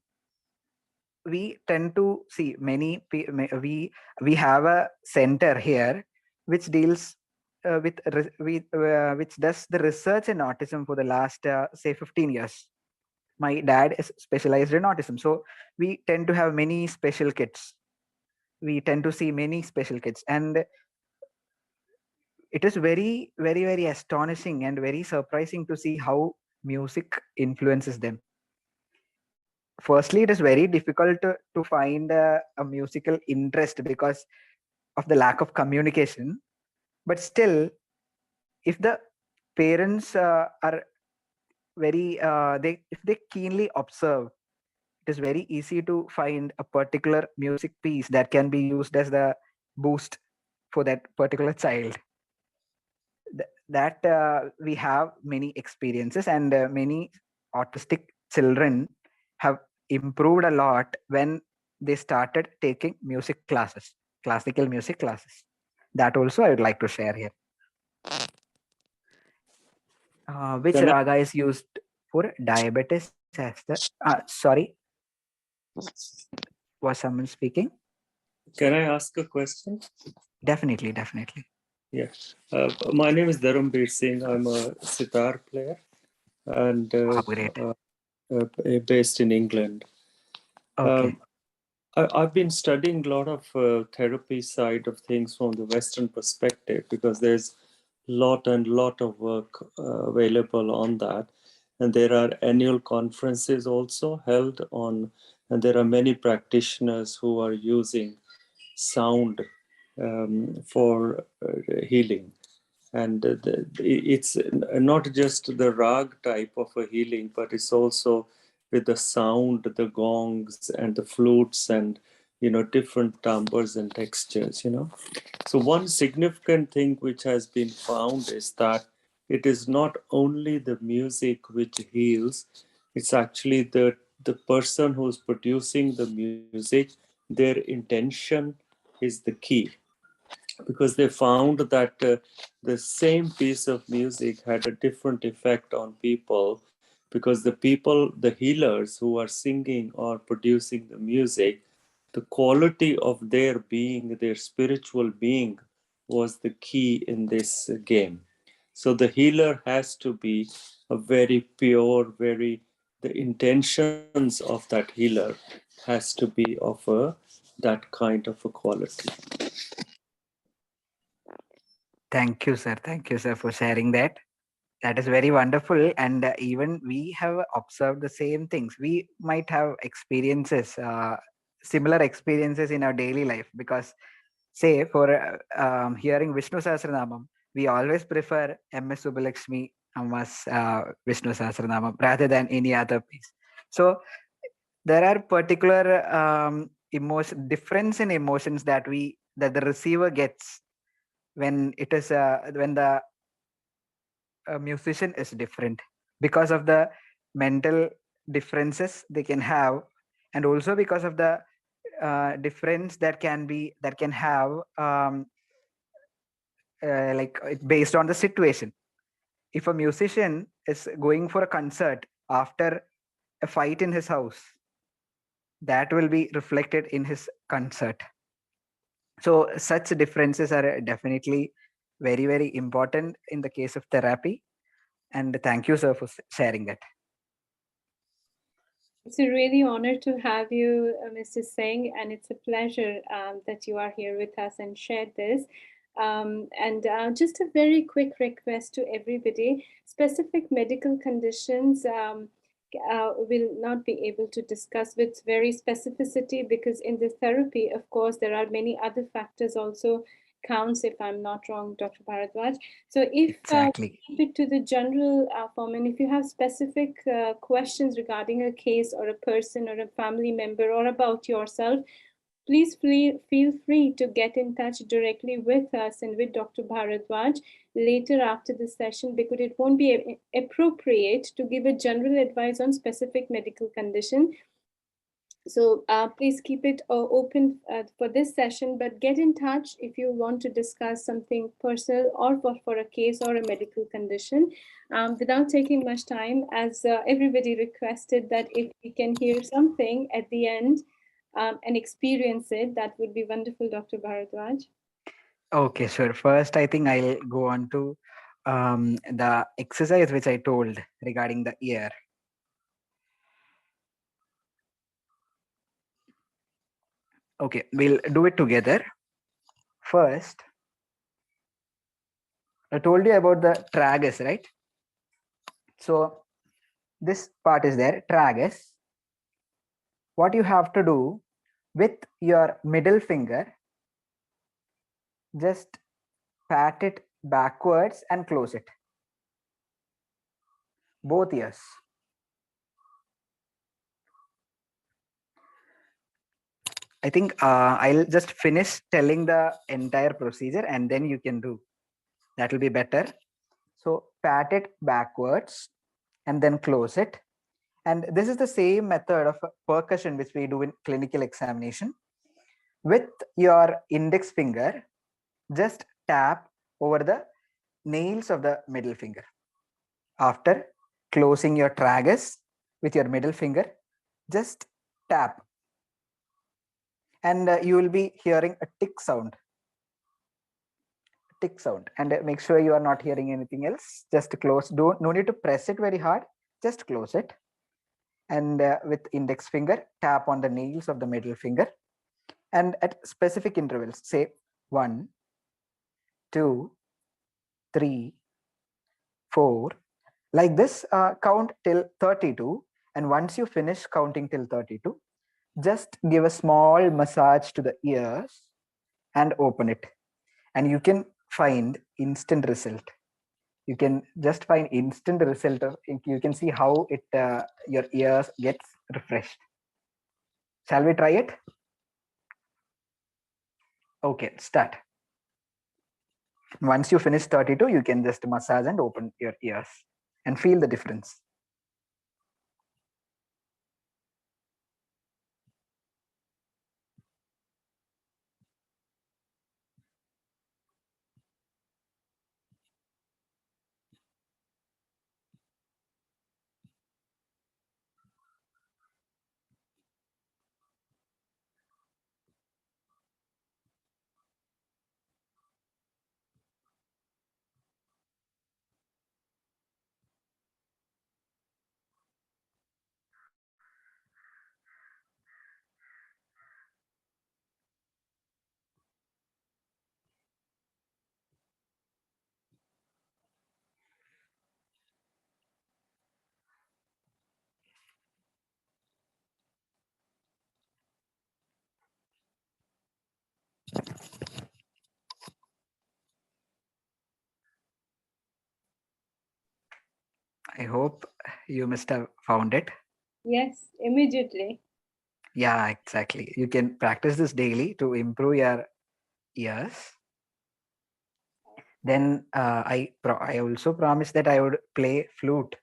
we tend to see we have a center here which deals which does the research in autism for the last say 15 years. My dad is specialized in autism, so we tend to have many special kids. We tend to see many special kids, and it is very astonishing and very surprising to see how music influences them. Firstly, it is very difficult to find a musical interest because of the lack of communication. But still, if the parents are very they if they keenly observe, it is very easy to find a particular music piece that can be used as the boost for that particular child. That we have many experiences, and many autistic children have improved a lot when they started taking music classes, classical music classes. That also I would like to share here. Which Can I, raga is used for diabetes as the sorry, was someone speaking? can I ask a question? Definitely. Yeah. My name is Dharamveer Singh. I'm a sitar player and Great. based in England. Okay. I've been studying a lot of therapy side of things from the Western perspective because there's lot of work available on that, and there are annual conferences also held on, and there are many practitioners who are using sound for healing. And it's not just the rag type of a healing, but it's also with the sound, the gongs and the flutes, and different timbres and textures. So one significant thing which has been found is that it is not only the music which heals, it's actually the person who's producing the music, their intention is the key, because they found that the same piece of music had a different effect on people, because the healers who are singing or producing the music, the quality of their being, their spiritual being, was the key in this game. So the healer has to be a very pure, the intentions of that healer has to be of that kind of a quality. Thank you, sir. Thank you, sir, for sharing that. That is very wonderful. And even we have observed the same things. We might have experiences, similar experiences in our daily life. Because, say, for hearing Vishnu Sahasranamam, we always prefer MS Subbalakshmi Amma's Vishnu Sahasranamam rather than any other piece. So there are particular emotion difference in emotions that the receiver gets when it is when the musician is different, because of the mental differences they can have, and also because of the difference that can have based on the situation. If a musician is going for a concert after a fight in his house, that will be reflected in his concert. So such differences are definitely very, very important in the case of therapy. And thank you, sir, for sharing that. It's a really honor to have you, Mr. Singh, and it's a pleasure that you are here with us and shared this. And just a very quick request to everybody: specific medical conditions will not be able to discuss with very specificity, because in the therapy, of course, there are many other factors also counts, if I'm not wrong, Dr. Bharadwaj. So if Exactly. keep it to the general form, and if you have specific questions regarding a case or a person or a family member or about yourself, please feel free to get in touch directly with us and with Dr. Bharadwaj later after the session, because it won't be appropriate to give a general advice on specific medical condition. So please keep it open for this session, but get in touch if you want to discuss something personal or for a case or a medical condition. Without taking much time, as everybody requested that if we can hear something at the end and experience it, that would be wonderful, Dr. Bharadwaj. Okay, sure. First, I think I'll go on to the exercise which I told regarding the ear. Okay, we'll do it together. First, I told you about the tragus, right? So this part is there, tragus. What you have to do with your middle finger, just pat it backwards and close it. Both ears. I think I'll just finish telling the entire procedure and then you can do. That will be better. So pat it backwards and then close it. And this is the same method of percussion which we do in clinical examination. With your index finger, just tap over the nails of the middle finger. After closing your tragus with your middle finger, just tap. And you will be hearing a tick sound. Tick sound. And make sure you are not hearing anything else. Just close. No need to press it very hard. Just close it. And with index finger, tap on the nails of the middle finger. And at specific intervals, say 1, 2, 3, 4. Like this, count till 32. And once you finish counting till 32, just give a small massage to the ears and open it. And you can find instant result. You can just find instant result. You can see how it your ears gets refreshed. Shall we try it? Okay, start. Once you finish 32, you can just massage and open your ears and feel the difference. I hope you must have found it. Yes, immediately. Yeah, exactly. You can practice this daily to improve your ears. Then I also promised that I would play flute,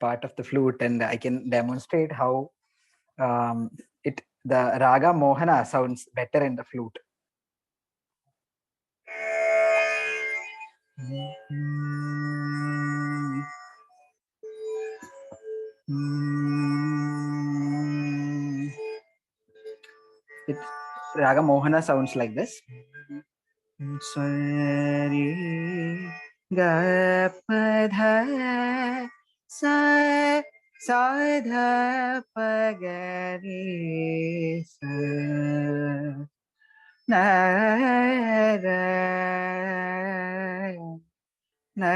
part of the flute, and I can demonstrate how the Raga Mohana sounds better in the flute. It Raga Mohana sounds like this. Swari ga pa dha sa sa dha pa ga re sa na ra na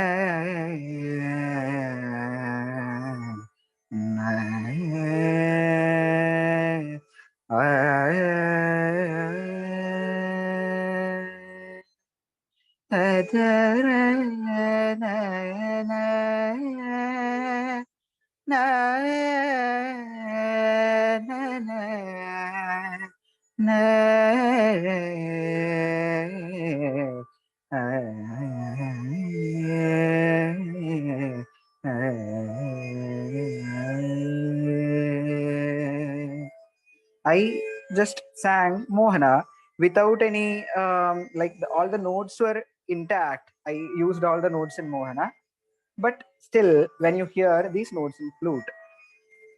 I just sang Mohana without any all the notes were intact. I used all the notes in Mohana, but still, when you hear these notes in flute,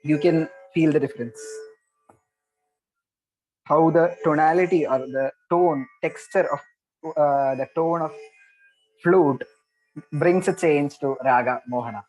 you can feel the difference. How the tonality or the tone, texture of the tone of flute brings a change to Raga Mohana.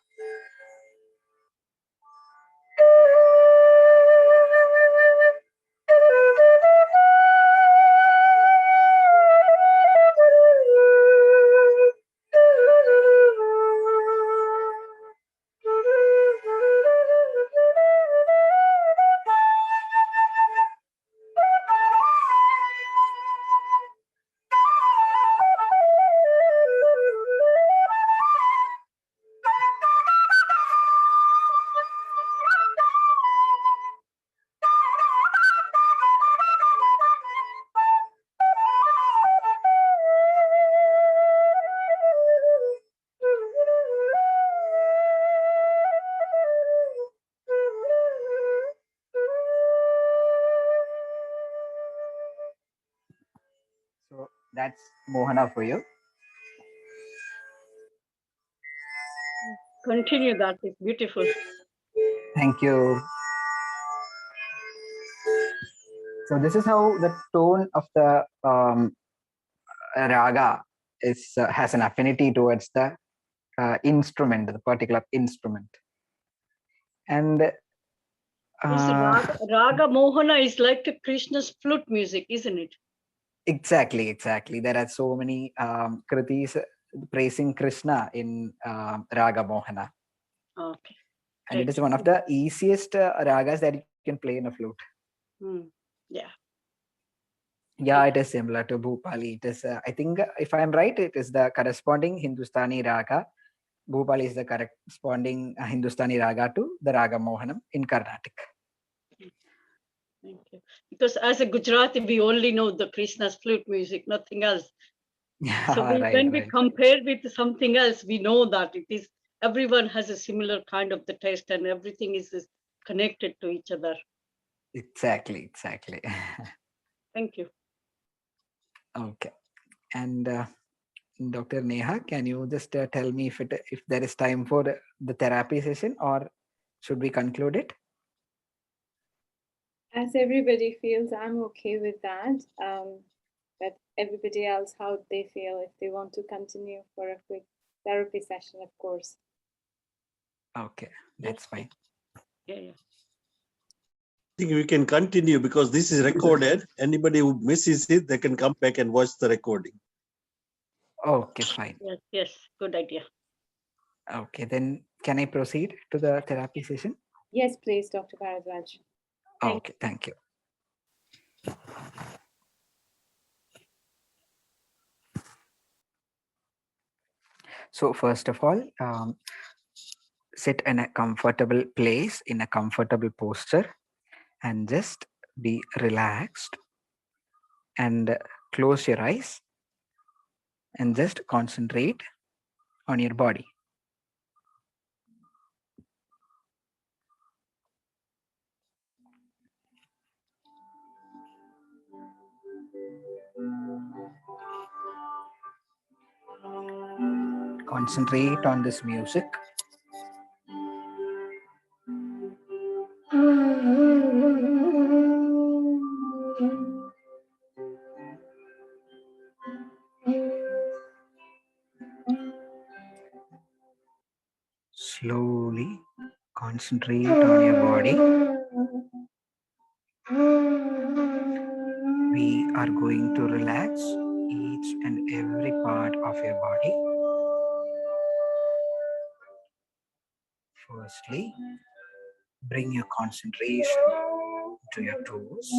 So that's Mohana for you. Continue that. It's beautiful. Thank you. So this is how the tone of the raga has an affinity towards the instrument, the particular instrument. And This Raga Mohana is like a Krishna's flute music, isn't it? exactly. There are so many kritis praising Krishna in Raga Mohana. Okay. And it Great. is one of the easiest ragas that you can play in a flute. Yeah. Yeah, it is similar to Bhupali. It is, I think, if I am right, it is the corresponding Hindustani raga. Bhupali is the corresponding Hindustani raga to the Raga Mohanam in Carnatic. Thank you. Because as a Gujarati, we only know the Krishna's flute music, nothing else. Yeah, So when we compare with something else, we know that it is everyone has a similar kind of the taste, and everything is connected to each other. Exactly. Thank you. Okay. And Dr. Neha, can you just tell me if there is time for the therapy session, or should we conclude it? As everybody feels, I'm okay with that. But everybody else, how they feel, if they want to continue for a quick therapy session, of course. Okay, that's fine. Yeah. I think we can continue because this is recorded. Anybody who misses it, they can come back and watch the recording. Okay, fine. Yes, good idea. Okay, then can I proceed to the therapy session? Yes, please, Dr. Bharadwaj. Okay, thank you. So first of all, sit in a comfortable place, in a comfortable posture, and just be relaxed and close your eyes and just concentrate on your body. Concentrate on this music. Slowly concentrate on your body. We are going to relax each and every part of your body. Firstly, bring your concentration to your toes.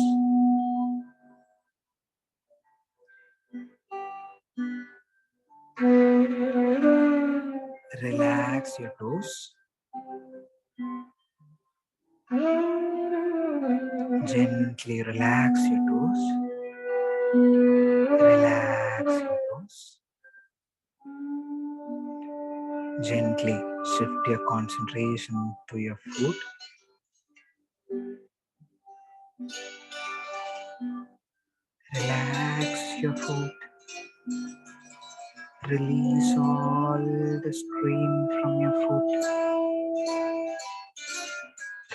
Relax your toes. Gently relax your toes. Relax your toes. Gently shift your concentration to your foot. Relax your foot. Release all the strain from your foot.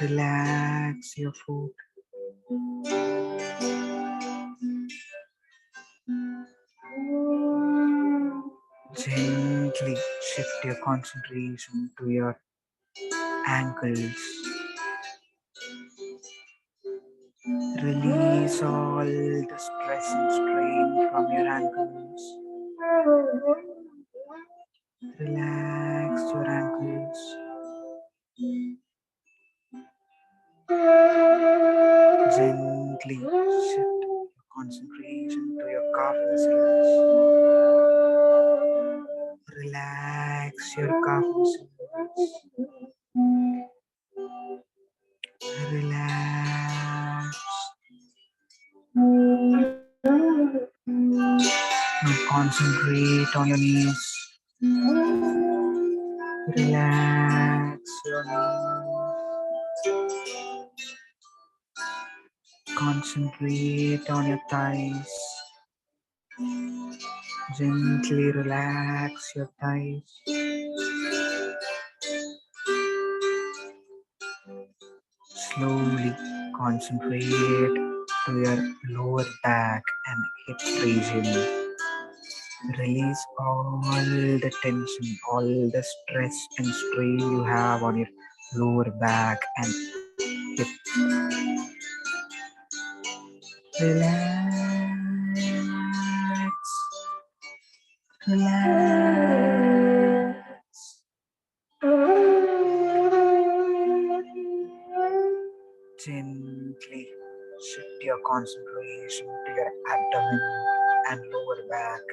Relax your foot. Gently shift your concentration to your ankles. Release all the stress and strain from your ankles. Relax your ankles. Gently shift your concentration to your calf muscles. Relax your calf muscles. Relax. Now concentrate on your knees. Relax your knees. Concentrate on your thighs. Gently relax your thighs. Slowly concentrate to your lower back and hip region. Release all the tension, all the stress and strain you have on your lower back and hip. Relax. Relax. Gently shift your concentration to your abdomen and lower back.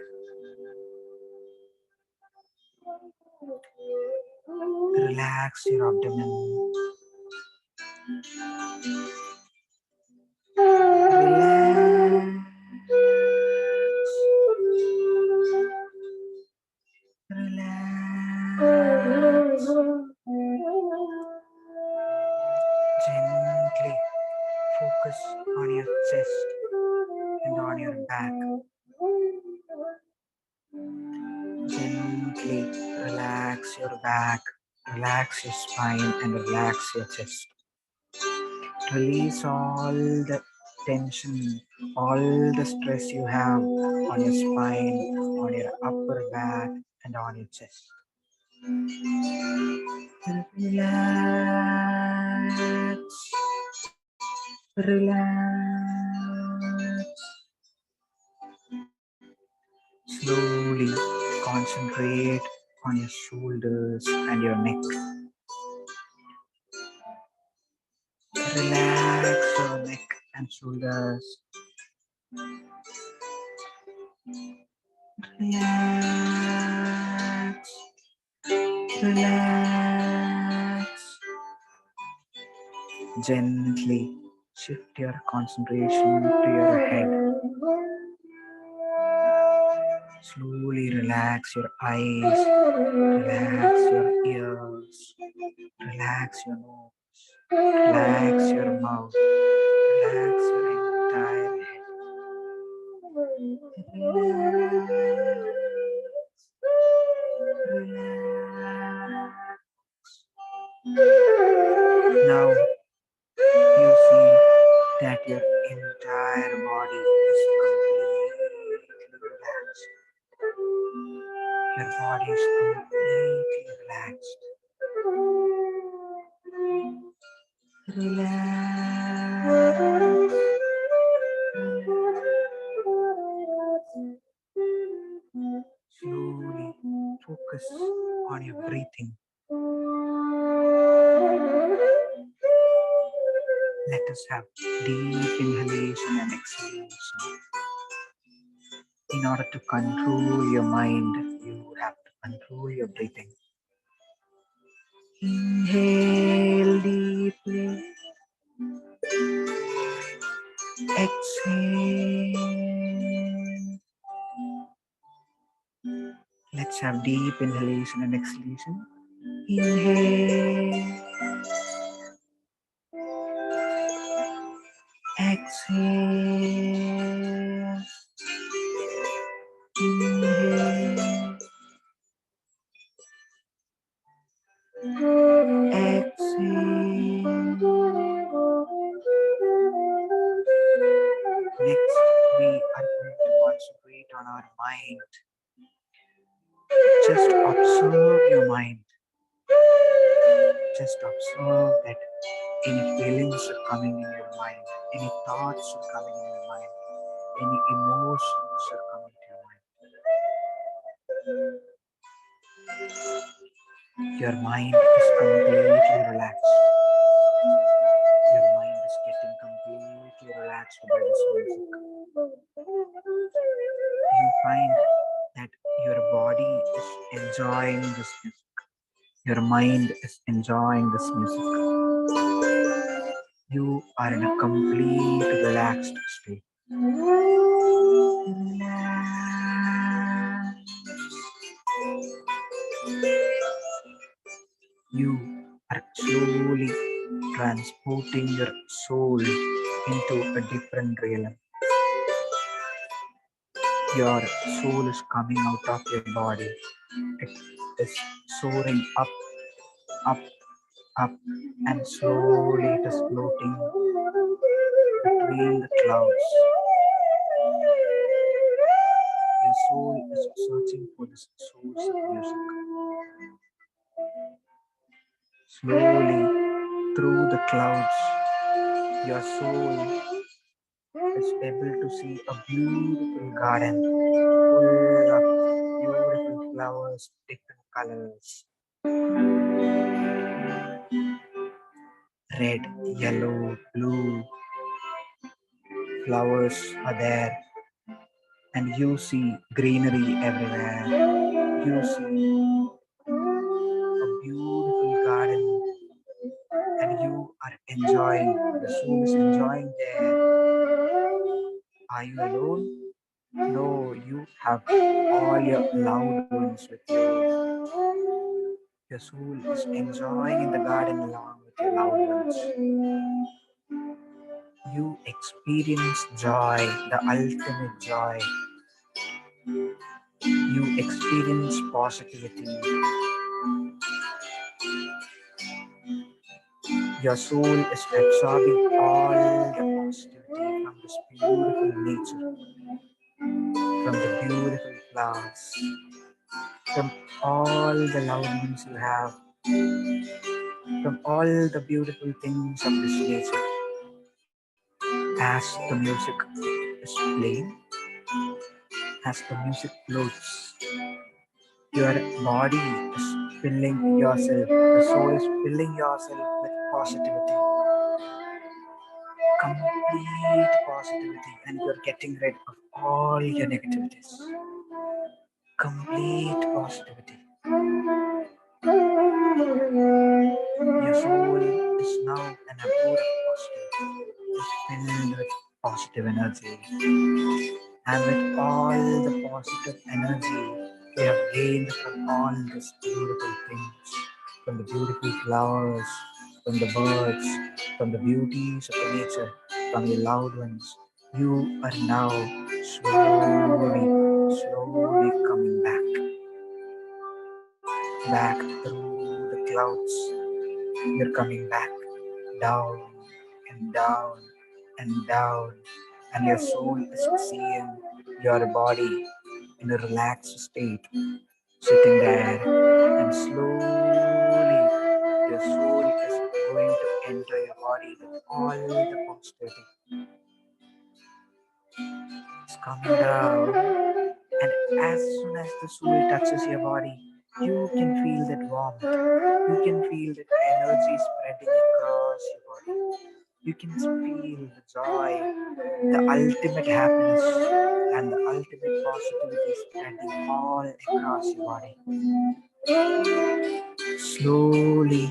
Relax your abdomen. Relax. Gently focus on your chest and on your back. Gently relax your back, relax your spine and relax your chest. Release all the tension, all the stress you have on your spine, on your upper back and on your chest. Relax. Relax. Slowly concentrate on your shoulders and your neck. Relax your neck and shoulders. Relax. Relax. Gently shift your concentration to your head. Slowly relax your eyes, relax your ears, relax your nose, relax your mouth, relax your entire head. Now you see that your entire body is completely relaxed. Your body is completely relaxed. Relax. Slowly focus on your breathing. Let us have deep inhalation and exhalation. In order to control your mind, you have to control your breathing. Inhale deeply. Exhale. Let's have deep inhalation and exhalation. Inhale. Exhale. Inhale. Exhale. Next, we are going to concentrate on our mind. Just observe your mind. Just observe that any feelings are coming in your mind, any thoughts are coming in your mind, any emotions are coming to your mind. Your mind is completely relaxed. Your mind is getting completely relaxed by this music. You find that your body is enjoying this music. Your mind is enjoying this music. You are in a complete relaxed state. You are slowly transporting your soul into a different realm. Your soul is coming out of your body. It is soaring up, up, up, and slowly it is floating between the clouds. Your soul is searching for the source of music. Slowly, through the clouds, your soul is able to see a beautiful garden full of beautiful flowers, different colors. Red, yellow, blue flowers are there, and you see greenery everywhere. You see a beautiful garden, and you are enjoying. The soul is enjoying there. Are you alone? No, you have all your loved ones with you. Your soul is enjoying in the garden along with your loved ones. You experience joy, the ultimate joy. You experience positivity. Your soul is absorbing all the positivity from this beautiful nature, from the beautiful flowers, from all the loved ones you have, from all the beautiful things of this nature. As the music is playing, as the music floats, your body is filling yourself, the soul is filling yourself with positivity, complete positivity, and you're getting rid of all your negativities. Complete positivity. Your soul is now an abode of positive, filled with positive energy. And with all the positive energy we have gained from all these beautiful things, from the beautiful flowers, from the birds, from the beauties of the nature, from your loved ones, you are now slowly coming back through the clouds. You're coming back down and down and down, and your soul is seeing your body in a relaxed state, sitting there, and slowly your soul is going to enter your body with all the positivity. It's coming down, and as soon as the soul touches your body, you can feel that warmth. You can feel that energy spreading across your body. You can feel the joy, the ultimate happiness, and the ultimate positivity spreading all across your body. Slowly,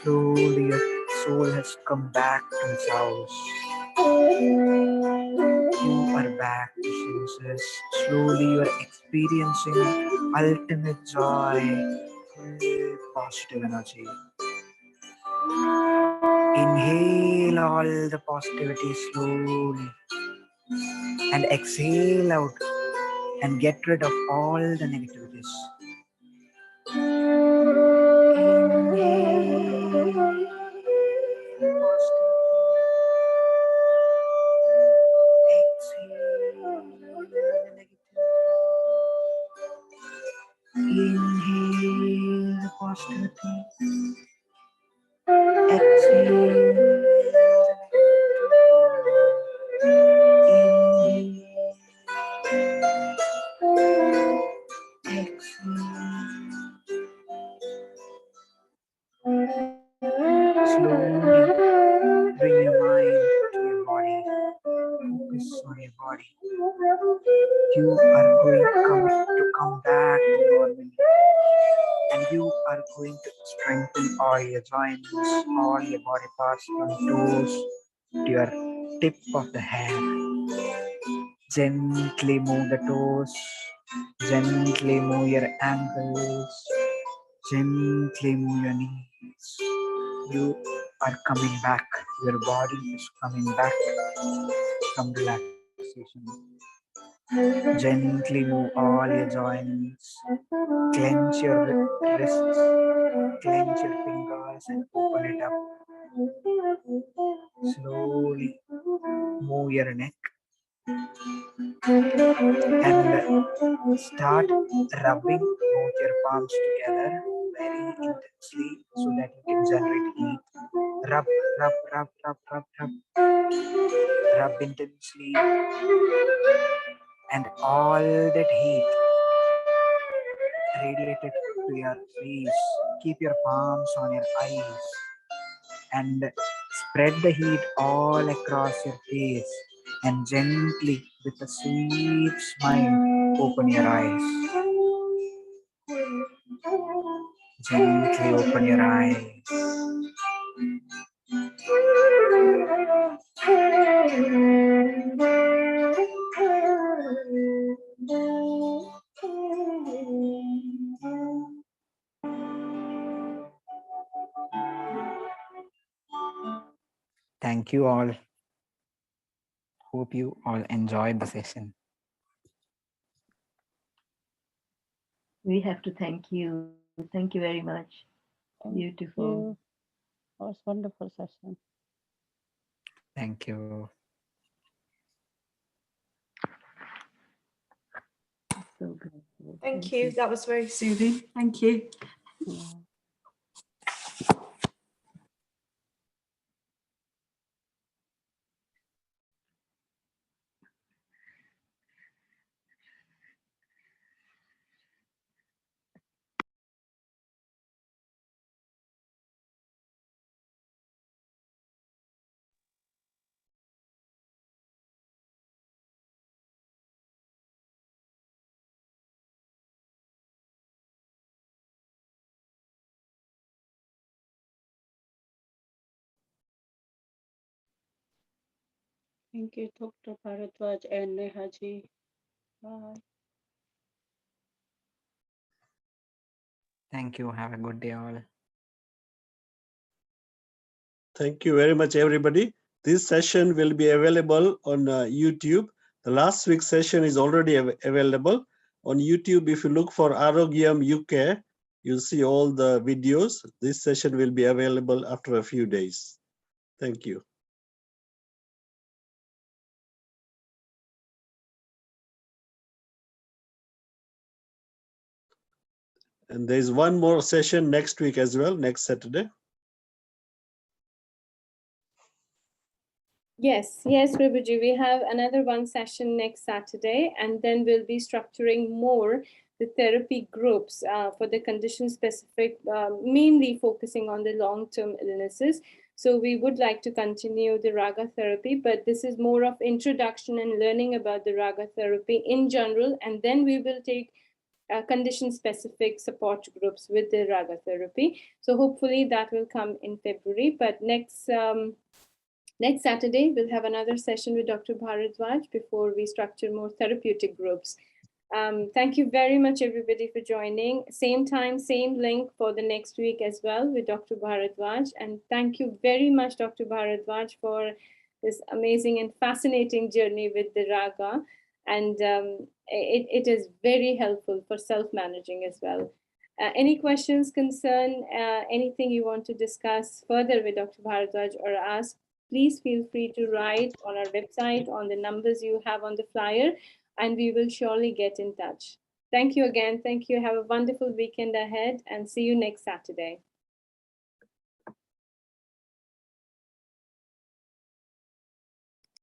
your soul has come back to its house. You are back to senses. Slowly, you are experiencing ultimate joy, full positive energy. Inhale all the positivity slowly and exhale out and get rid of all the negativities. Inhale the positivity. Exhale slowly bring your mind to your body. Focus on your body. You are going to come back to normal, and you are going to strengthen all your joints, all your body parts from toes to your tip of the hair. Gently move the toes, gently move your ankles, gently move your knees. You are coming back. Your body is coming back from relaxation. Gently move all your joints. Clench your wrists, clench your fingers and open it up. Slowly move your neck and start rubbing both your palms together very intensely so that you can generate heat. Rub, rub, rub, rub, rub, rub. Rub intensely, and all that heat radiated to your face. Keep your palms on your eyes and spread the heat all across your face, and gently with a sweet smile open your eyes. Gently open your eyes. Thank you all. Hope you all enjoyed the session. We have to thank you. Thank you very much. Thank Beautiful. you. That was wonderful session. Thank you. So grateful. Thank you. That was very soothing. Thank you. Yeah. Thank you, Dr. Bharadwaj and Nehaji. Bye. Thank you. Have a good day, all. Thank you very much, everybody. This session will be available on YouTube. The last week's session is already available on YouTube. If you look for Arogyam UK, you'll see all the videos. This session will be available after a few days. Thank you. And there's one more session next week as well, next Saturday. Yes, Prabhuji, we have another one session next Saturday, and then we'll be structuring more the therapy groups for the condition-specific, mainly focusing on the long-term illnesses. So we would like to continue the Raga therapy, but this is more of introduction and learning about the Raga therapy in general, and then we will take condition-specific support groups with the Raga therapy. So hopefully that will come in February, but next Saturday, we'll have another session with Dr. Bharadwaj before we structure more therapeutic groups. Thank you very much, everybody, for joining. Same time, same link for the next week as well with Dr. Bharadwaj. And thank you very much, Dr. Bharadwaj, for this amazing and fascinating journey with the Raga. And it is very helpful for self-managing as well. Any questions, concern, anything you want to discuss further with Dr. Bharadwaj or ask, please feel free to write on our website on the numbers you have on the flyer, and we will surely get in touch. Thank you again. Thank you. Have a wonderful weekend ahead and see you next Saturday.